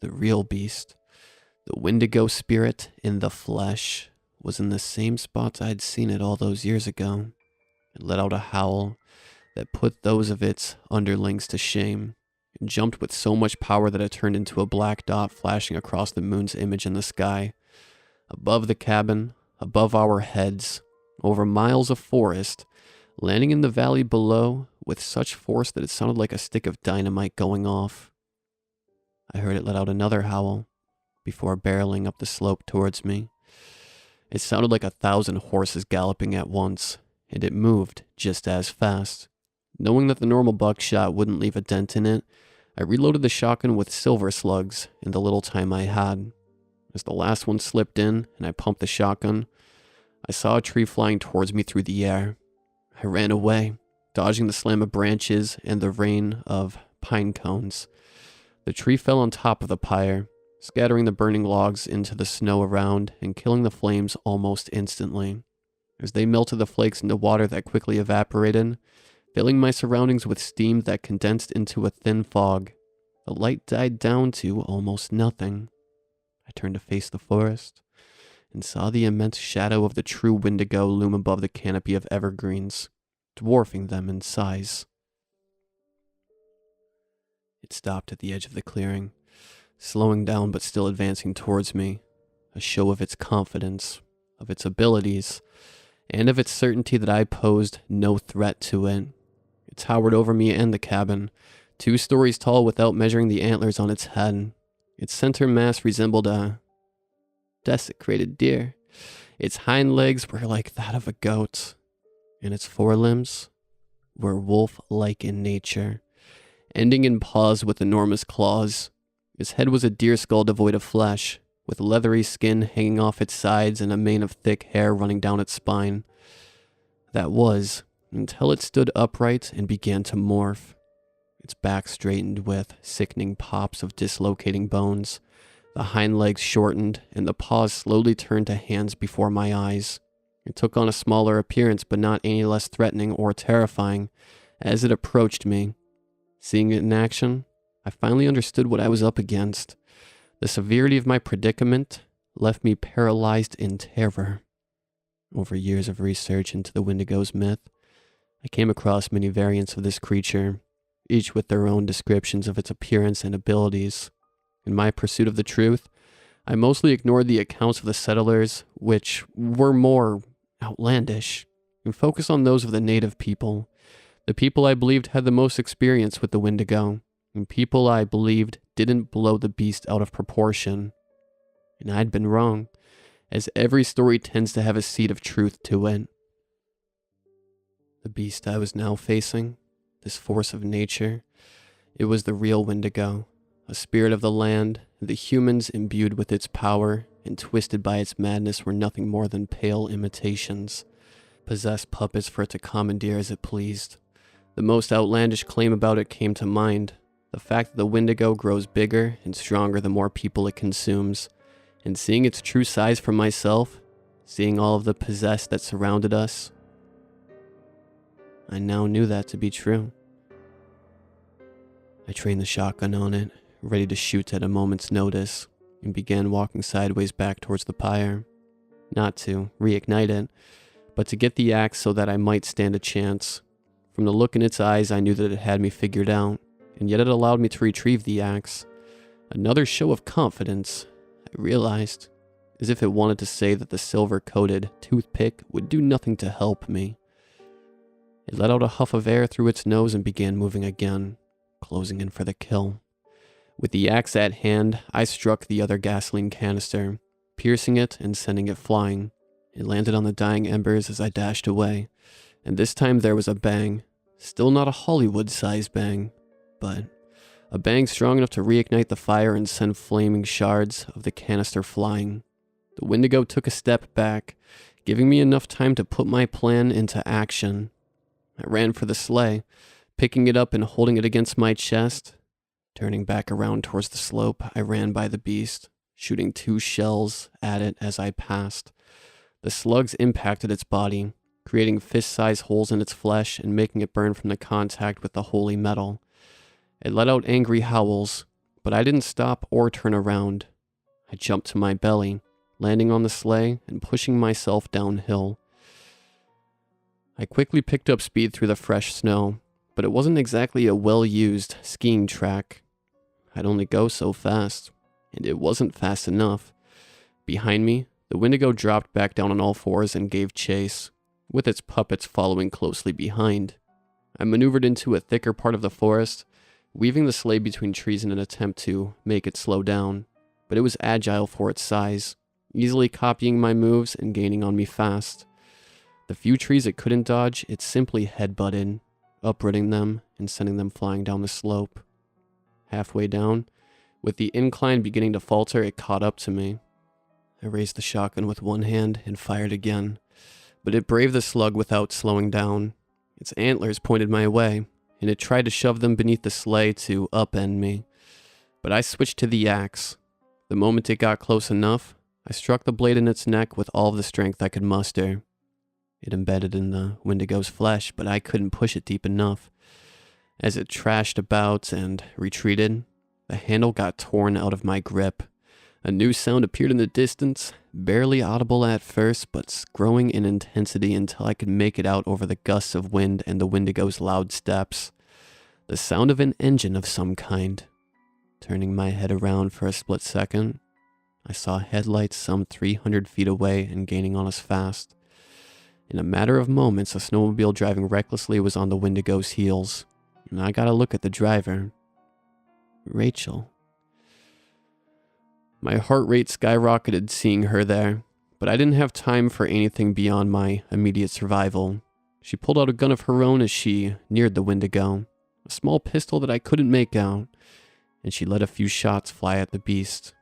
The real beast, the wendigo spirit in the flesh, was in the same spot I'd seen it all those years ago. It let out a howl that put those of its underlings to shame, and jumped with so much power that it turned into a black dot flashing across the moon's image in the sky. Above the cabin, above our heads, over miles of forest, landing in the valley below with such force that it sounded like a stick of dynamite going off. I heard it let out another howl before barreling up the slope towards me. It sounded like 1,000 horses galloping at once, and it moved just as fast. Knowing that the normal buckshot wouldn't leave a dent in it, I reloaded the shotgun with silver slugs in the little time I had. As the last one slipped in and I pumped the shotgun, I saw a tree flying towards me through the air. I ran away, dodging the slam of branches and the rain of pine cones. The tree fell on top of the pyre, scattering the burning logs into the snow around and killing the flames almost instantly. As they melted the flakes into water that quickly evaporated, filling my surroundings with steam that condensed into a thin fog, the light died down to almost nothing. I turned to face the forest and saw the immense shadow of the true Wendigo loom above the canopy of evergreens, dwarfing them in size. It stopped at the edge of the clearing, slowing down but still advancing towards me, a show of its confidence, of its abilities, and of its certainty that I posed no threat to it. It towered over me and the cabin, 2 stories tall without measuring the antlers on its head. Its center mass resembled a desecrated deer. Its hind legs were like that of a goat, and its forelimbs were wolf-like in nature, ending in paws with enormous claws. Its head was a deer skull devoid of flesh, with leathery skin hanging off its sides and a mane of thick hair running down its spine. That was, until it stood upright and began to morph. Its back straightened with sickening pops of dislocating bones. The hind legs shortened, and the paws slowly turned to hands before my eyes. It took on a smaller appearance, but not any less threatening or terrifying, as it approached me. Seeing it in action, I finally understood what I was up against. The severity of my predicament left me paralyzed in terror. Over years of research into the Wendigo's myth, I came across many variants of this creature, each with their own descriptions of its appearance and abilities. In my pursuit of the truth, I mostly ignored the accounts of the settlers, which were more outlandish, and focused on those of the native people, the people I believed had the most experience with the Wendigo, and people I believed didn't blow the beast out of proportion. And I'd been wrong, as every story tends to have a seed of truth to it. The beast I was now facing, this force of nature, it was the real Wendigo, a spirit of the land, and the humans imbued with its power and twisted by its madness were nothing more than pale imitations, possessed puppets for it to commandeer as it pleased. The most outlandish claim about it came to mind, the fact that the Wendigo grows bigger and stronger the more people it consumes, and seeing its true size for myself, seeing all of the possessed that surrounded us, I now knew that to be true. I trained the shotgun on it, ready to shoot at a moment's notice, and began walking sideways back towards the pyre. Not to reignite it, but to get the axe so that I might stand a chance. From the look in its eyes, I knew that it had me figured out, and yet it allowed me to retrieve the axe. Another show of confidence, I realized, as if it wanted to say that the silver-coated toothpick would do nothing to help me. It let out a huff of air through its nose and began moving again, closing in for the kill. With the axe at hand, I struck the other gasoline canister, piercing it and sending it flying. It landed on the dying embers as I dashed away, and this time there was a bang. Still not a Hollywood-sized bang, but a bang strong enough to reignite the fire and send flaming shards of the canister flying. The Wendigo took a step back, giving me enough time to put my plan into action. I ran for the sleigh, picking it up and holding it against my chest. Turning back around towards the slope, I ran by the beast, shooting 2 shells at it as I passed. The slugs impacted its body, creating fist-sized holes in its flesh and making it burn from the contact with the holy metal. It let out angry howls, but I didn't stop or turn around. I jumped to my belly, landing on the sleigh and pushing myself downhill. I quickly picked up speed through the fresh snow, but it wasn't exactly a well-used skiing track. I'd only go so fast, and it wasn't fast enough. Behind me, The Wendigo dropped back down on all fours and gave chase, with its puppets following closely behind. I maneuvered into a thicker part of the forest, weaving the sleigh between trees in an attempt to make it slow down, but it was agile for its size, easily copying my moves and gaining on me fast. The few trees it couldn't dodge, it simply headbutted, uprooting them and sending them flying down the slope. Halfway down, with the incline beginning to falter, it caught up to me. I raised the shotgun with one hand and fired again, but it braved the slug without slowing down. Its antlers pointed my way, and it tried to shove them beneath the sleigh to upend me. But I switched to the axe. The moment it got close enough, I struck the blade in its neck with all of the strength I could muster. It embedded in the Wendigo's flesh, but I couldn't push it deep enough. As it trashed about and retreated, the handle got torn out of my grip. A new sound appeared in the distance, barely audible at first, but growing in intensity until I could make it out over the gusts of wind and the Wendigo's loud steps. The sound of an engine of some kind. Turning my head around for a split second, I saw headlights some 300 feet away and gaining on us fast. In a matter of moments, a snowmobile driving recklessly was on the Wendigo's heels, and I got a look at the driver. Rachel. My heart rate skyrocketed seeing her there, but I didn't have time for anything beyond my immediate survival. She pulled out a gun of her own as she neared the Wendigo, a small pistol that I couldn't make out, and she let a few shots fly at the beast.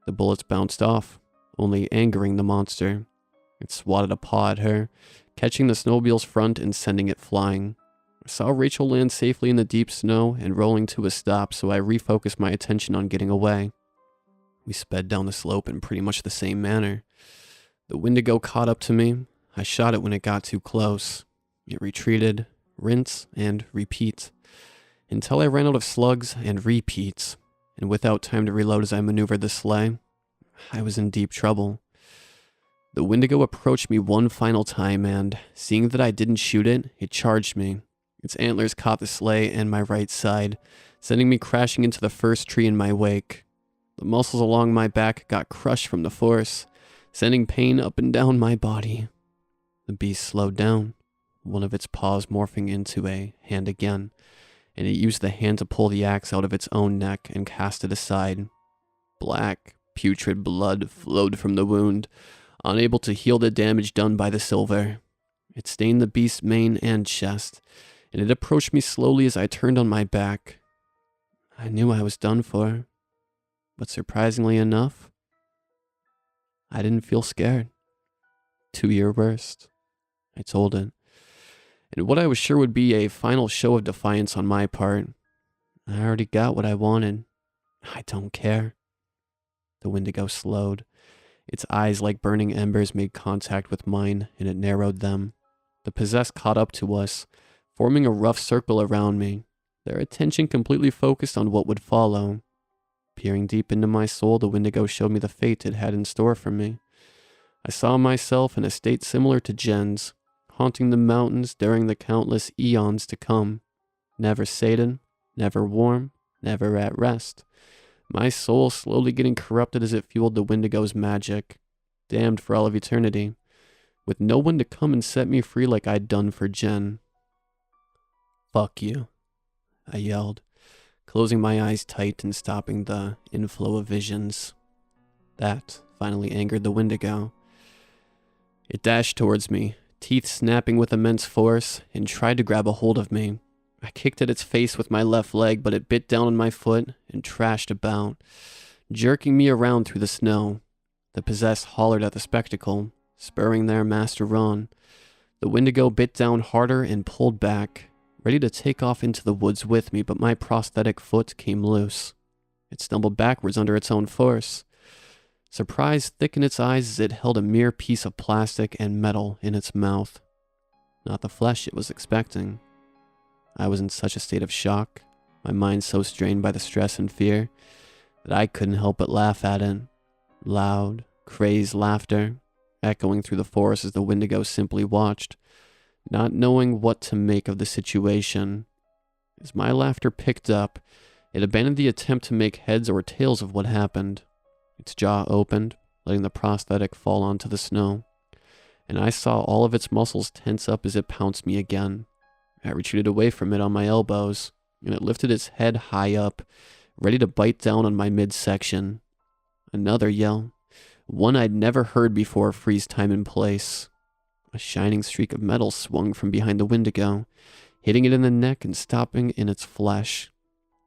The bullets bounced off, only angering the monster. It swatted a paw at her, catching the snowmobile's front and sending it flying. I saw Rachel land safely in the deep snow and rolling to a stop, so I refocused my attention on getting away. We sped down the slope in pretty much the same manner. The Wendigo caught up to me. I shot it when it got too close. It retreated, rinse, and repeat, until I ran out of slugs and repeats, and without time to reload as I maneuvered the sleigh, I was in deep trouble. The Wendigo approached me one final time and, seeing that I didn't shoot it, it charged me. Its antlers caught the sleigh and my right side, sending me crashing into the first tree in my wake. The muscles along my back got crushed from the force, sending pain up and down my body. The beast slowed down, one of its paws morphing into a hand again, and it used the hand to pull the axe out of its own neck and cast it aside. Black, putrid blood flowed from the wound, unable to heal the damage done by the silver. It stained the beast's mane and chest, and it approached me slowly as I turned on my back. I knew I was done for, but surprisingly enough, I didn't feel scared. To your worst, I told it. And what I was sure would be a final show of defiance on my part. I already got what I wanted. I don't care. The Wendigo slowed. Its eyes, like burning embers, made contact with mine, and it narrowed them. The possessed caught up to us, forming a rough circle around me, their attention completely focused on what would follow. Peering deep into my soul, the Wendigo showed me the fate it had in store for me. I saw myself in a state similar to Jen's, haunting the mountains during the countless eons to come. Never sated, never warm, never at rest. My soul slowly getting corrupted as it fueled the Wendigo's magic, damned for all of eternity, with no one to come and set me free like I'd done for Jen. Fuck you, I yelled, closing my eyes tight and stopping the inflow of visions. That finally angered the Wendigo. It dashed towards me, teeth snapping with immense force, and tried to grab a hold of me. I kicked at its face with my left leg, but it bit down on my foot and trashed about, jerking me around through the snow. The possessed hollered at the spectacle, spurring their master on. The Wendigo bit down harder and pulled back, ready to take off into the woods with me, but my prosthetic foot came loose. It stumbled backwards under its own force. Surprise thickened its eyes as it held a mere piece of plastic and metal in its mouth. Not the flesh it was expecting. I was in such a state of shock, my mind so strained by the stress and fear, that I couldn't help but laugh at it. Loud, crazed laughter, echoing through the forest as the Wendigo simply watched, not knowing what to make of the situation. As my laughter picked up, it abandoned the attempt to make heads or tails of what happened. Its jaw opened, letting the prosthetic fall onto the snow. And I saw all of its muscles tense up as it pounced me again. I retreated away from it on my elbows, and it lifted its head high up, ready to bite down on my midsection. Another yell, one I'd never heard before, freeze time in place. A shining streak of metal swung from behind the Wendigo, hitting it in the neck and stopping in its flesh.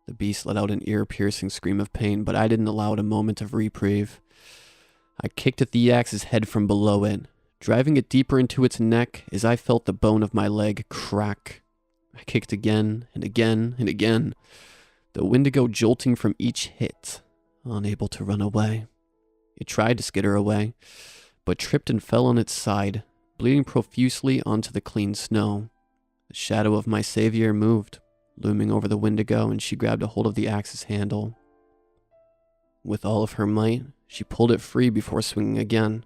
The beast let out an ear-piercing scream of pain, but I didn't allow it a moment of reprieve. I kicked at the axe's head from below it, driving it deeper into its neck as I felt the bone of my leg crack. I kicked again and again and again, the Wendigo jolting from each hit, unable to run away. It tried to skitter away, but tripped and fell on its side, bleeding profusely onto the clean snow. The shadow of my savior moved, looming over the Wendigo, and she grabbed a hold of the axe's handle. With all of her might, she pulled it free before swinging again.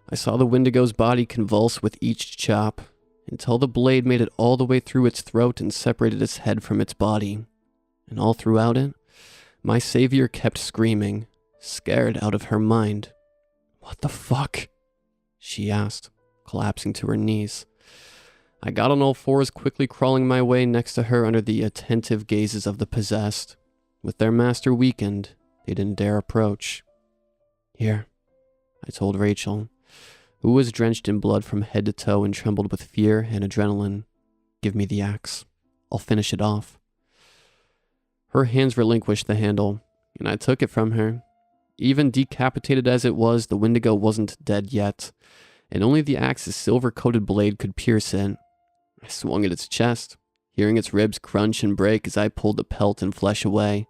I saw the Wendigo's body convulse with each chop, until the blade made it all the way through its throat and separated its head from its body. And all throughout it, my savior kept screaming, scared out of her mind. "What the fuck?" she asked, collapsing to her knees. I got on all fours, quickly crawling my way next to her under the attentive gazes of the possessed. With their master weakened, they didn't dare approach. "Here," I told Rachel, who was drenched in blood from head to toe and trembled with fear and adrenaline. "Give me the axe. I'll finish it off." Her hands relinquished the handle, and I took it from her. Even decapitated as it was, the Wendigo wasn't dead yet, and only the axe's silver-coated blade could pierce it. I swung at its chest, hearing its ribs crunch and break as I pulled the pelt and flesh away.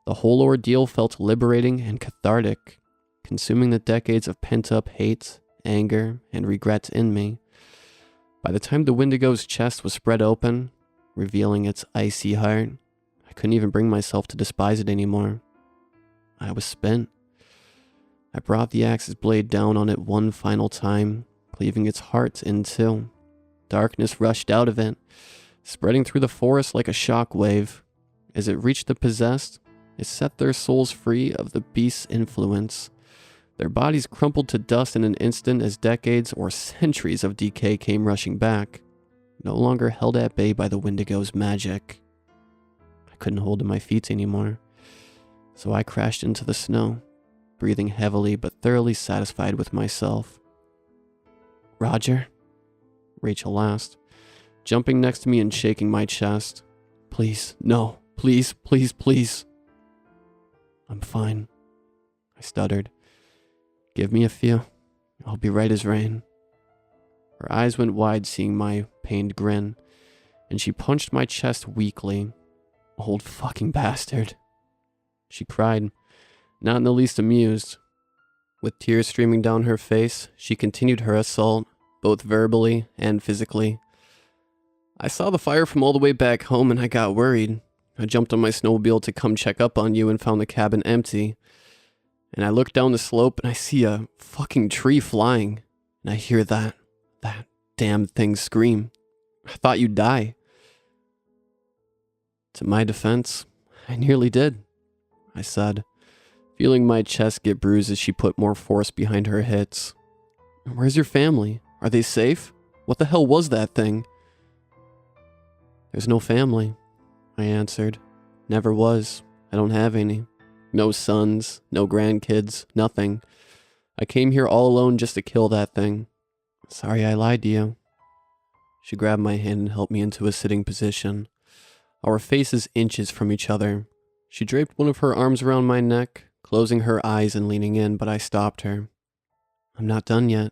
The whole ordeal felt liberating and cathartic, consuming the decades of pent-up hate, anger, and regret in me. By the time the Wendigo's chest was spread open, revealing its icy heart, I couldn't even bring myself to despise it anymore. I was spent. I brought the axe's blade down on it one final time, cleaving its heart in two. Darkness rushed out of it, spreading through the forest like a shock wave. As it reached the possessed, it set their souls free of the beast's influence. Their bodies crumpled to dust in an instant as decades or centuries of decay came rushing back, no longer held at bay by the Wendigo's magic. I couldn't hold to my feet anymore, so I crashed into the snow, breathing heavily but thoroughly satisfied with myself. "Roger?" Rachel asked, jumping next to me and shaking my chest. "Please, no, please, please, please." "I'm fine," I stuttered. "Give me a few. I'll be right as rain." Her eyes went wide seeing my pained grin, and she punched my chest weakly. "Old fucking bastard," she cried, not in the least amused. With tears streaming down her face, she continued her assault, both verbally and physically. "I saw the fire from all the way back home and I got worried. I jumped on my snowmobile to come check up on you and found the cabin empty. And I look down the slope and I see a fucking tree flying. And I hear that damn thing scream. I thought you'd die." To my defense, I nearly did, I said, feeling my chest get bruised as she put more force behind her hits. "Where's your family? Are they safe? What the hell was that thing?" "There's no family," I answered. "Never was. I don't have any. No sons, no grandkids, nothing. I came here all alone just to kill that thing. Sorry I lied to you." She grabbed my hand and helped me into a sitting position, our faces inches from each other. She draped one of her arms around my neck, closing her eyes and leaning in, but I stopped her. "I'm not done yet,"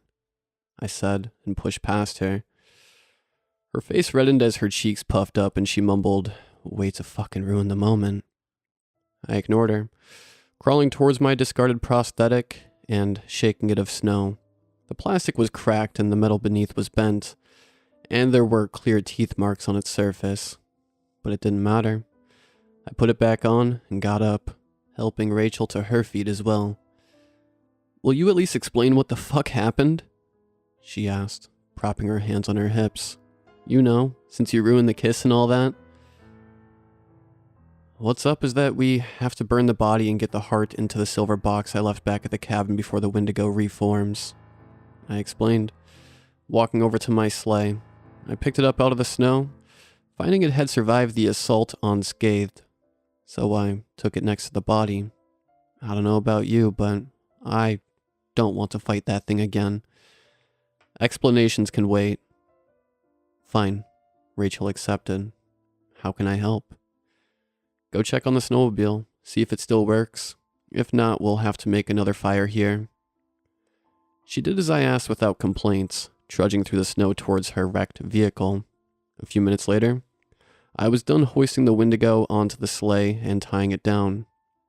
I said, and pushed past her. Her face reddened as her cheeks puffed up, and she mumbled, "Way to fucking ruin the moment." I ignored her, crawling towards my discarded prosthetic and shaking it of snow. The plastic was cracked and the metal beneath was bent, and there were clear teeth marks on its surface. But it didn't matter. I put it back on and got up, helping Rachel to her feet as well. "Will you at least explain what the fuck happened?" she asked, propping her hands on her hips. "You know, since you ruined the kiss and all that." What's up is that we have to burn the body and get the heart into the silver box I left back at the cabin before the Wendigo reforms. I explained, walking over to my sleigh. I picked it up out of the snow, finding it had survived the assault unscathed. So I took it next to the body. I don't know about you, but I don't want to fight that thing again. Explanations can wait. Fine, Rachel accepted. How can I help? Go check on the snowmobile, see if it still works. If not, we'll have to make another fire here. She did as I asked without complaints, trudging through the snow towards her wrecked vehicle. A few minutes later, I was done hoisting the Wendigo onto the sleigh and tying it down.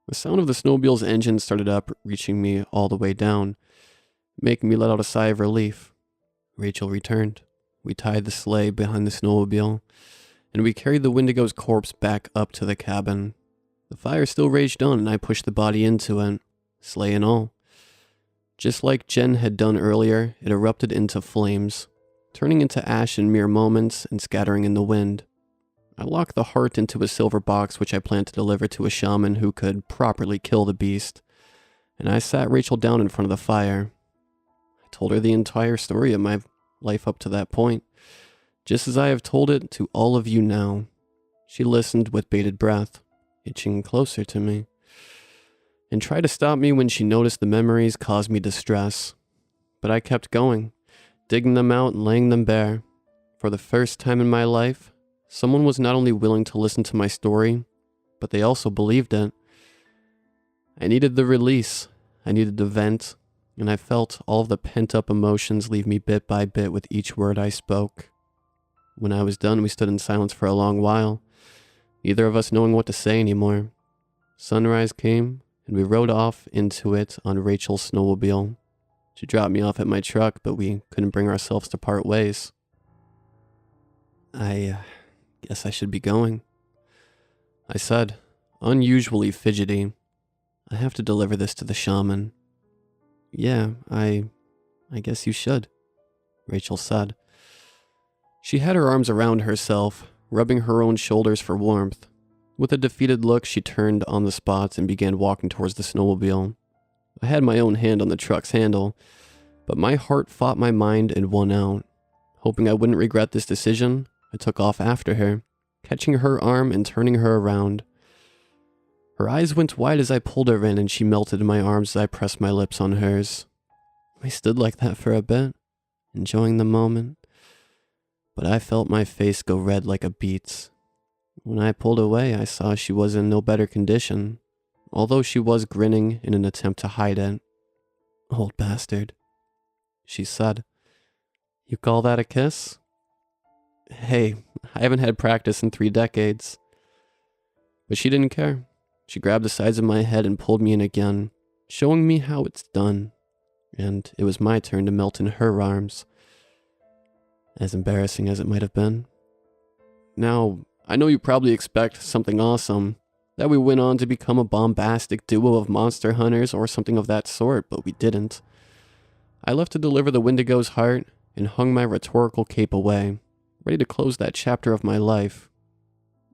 The sound of the snowmobile's engine started up, reaching me all the way down, making me let out a sigh of relief. Rachel returned. We tied the sleigh behind the snowmobile, and we carried the Wendigo's corpse back up to the cabin. The fire still raged on, and I pushed the body into it, sleigh and all. Just like Jen had done earlier, it erupted into flames, turning into ash in mere moments and scattering in the wind. I locked the heart into a silver box which I planned to deliver to a shaman who could properly kill the beast, and I sat Rachel down in front of the fire. I told her the entire story of my life up to that point, just as I have told it to all of you now. She listened with bated breath, itching closer to me, and tried to stop me when she noticed the memories caused me distress. But I kept going, digging them out and laying them bare. For the first time in my life, someone was not only willing to listen to my story, but they also believed it. I needed the release, I needed to vent, and I felt all of the pent-up emotions leave me bit by bit with each word I spoke. When I was done, we stood in silence for a long while, neither of us knowing what to say anymore. Sunrise came, and we rode off into it on Rachel's snowmobile. She dropped me off at my truck, but we couldn't bring ourselves to part ways. I guess I should be going, I said, unusually fidgety. I have to deliver this to the shaman. Yeah, I guess you should, Rachel said. She had her arms around herself, rubbing her own shoulders for warmth. With a defeated look, she turned on the spot and began walking towards the snowmobile. I had my own hand on the truck's handle, but my heart fought my mind and won out. Hoping I wouldn't regret this decision, I took off after her, catching her arm and turning her around. Her eyes went wide as I pulled her in, and she melted in my arms as I pressed my lips on hers. I stood like that for a bit, enjoying the moment, but I felt my face go red like a beet's. When I pulled away, I saw she was in no better condition, although she was grinning in an attempt to hide it. Old bastard, she said. You call that a kiss? Hey, I haven't had practice in 3 decades. But she didn't care. She grabbed the sides of my head and pulled me in again, showing me how it's done. And it was my turn to melt in her arms. As embarrassing as it might have been. Now, I know you probably expect something awesome, that we went on to become a bombastic duo of monster hunters or something of that sort, but we didn't. I left to deliver the Wendigo's heart and hung my rhetorical cape away, ready to close that chapter of my life.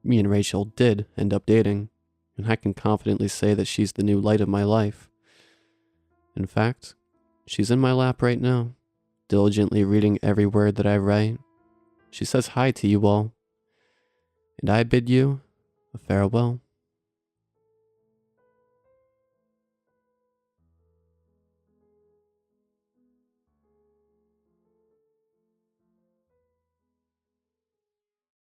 Me and Rachel did end up dating, and I can confidently say that she's the new light of my life. In fact, she's in my lap right now, diligently reading every word that I write. She says hi to you all. And I bid you a farewell.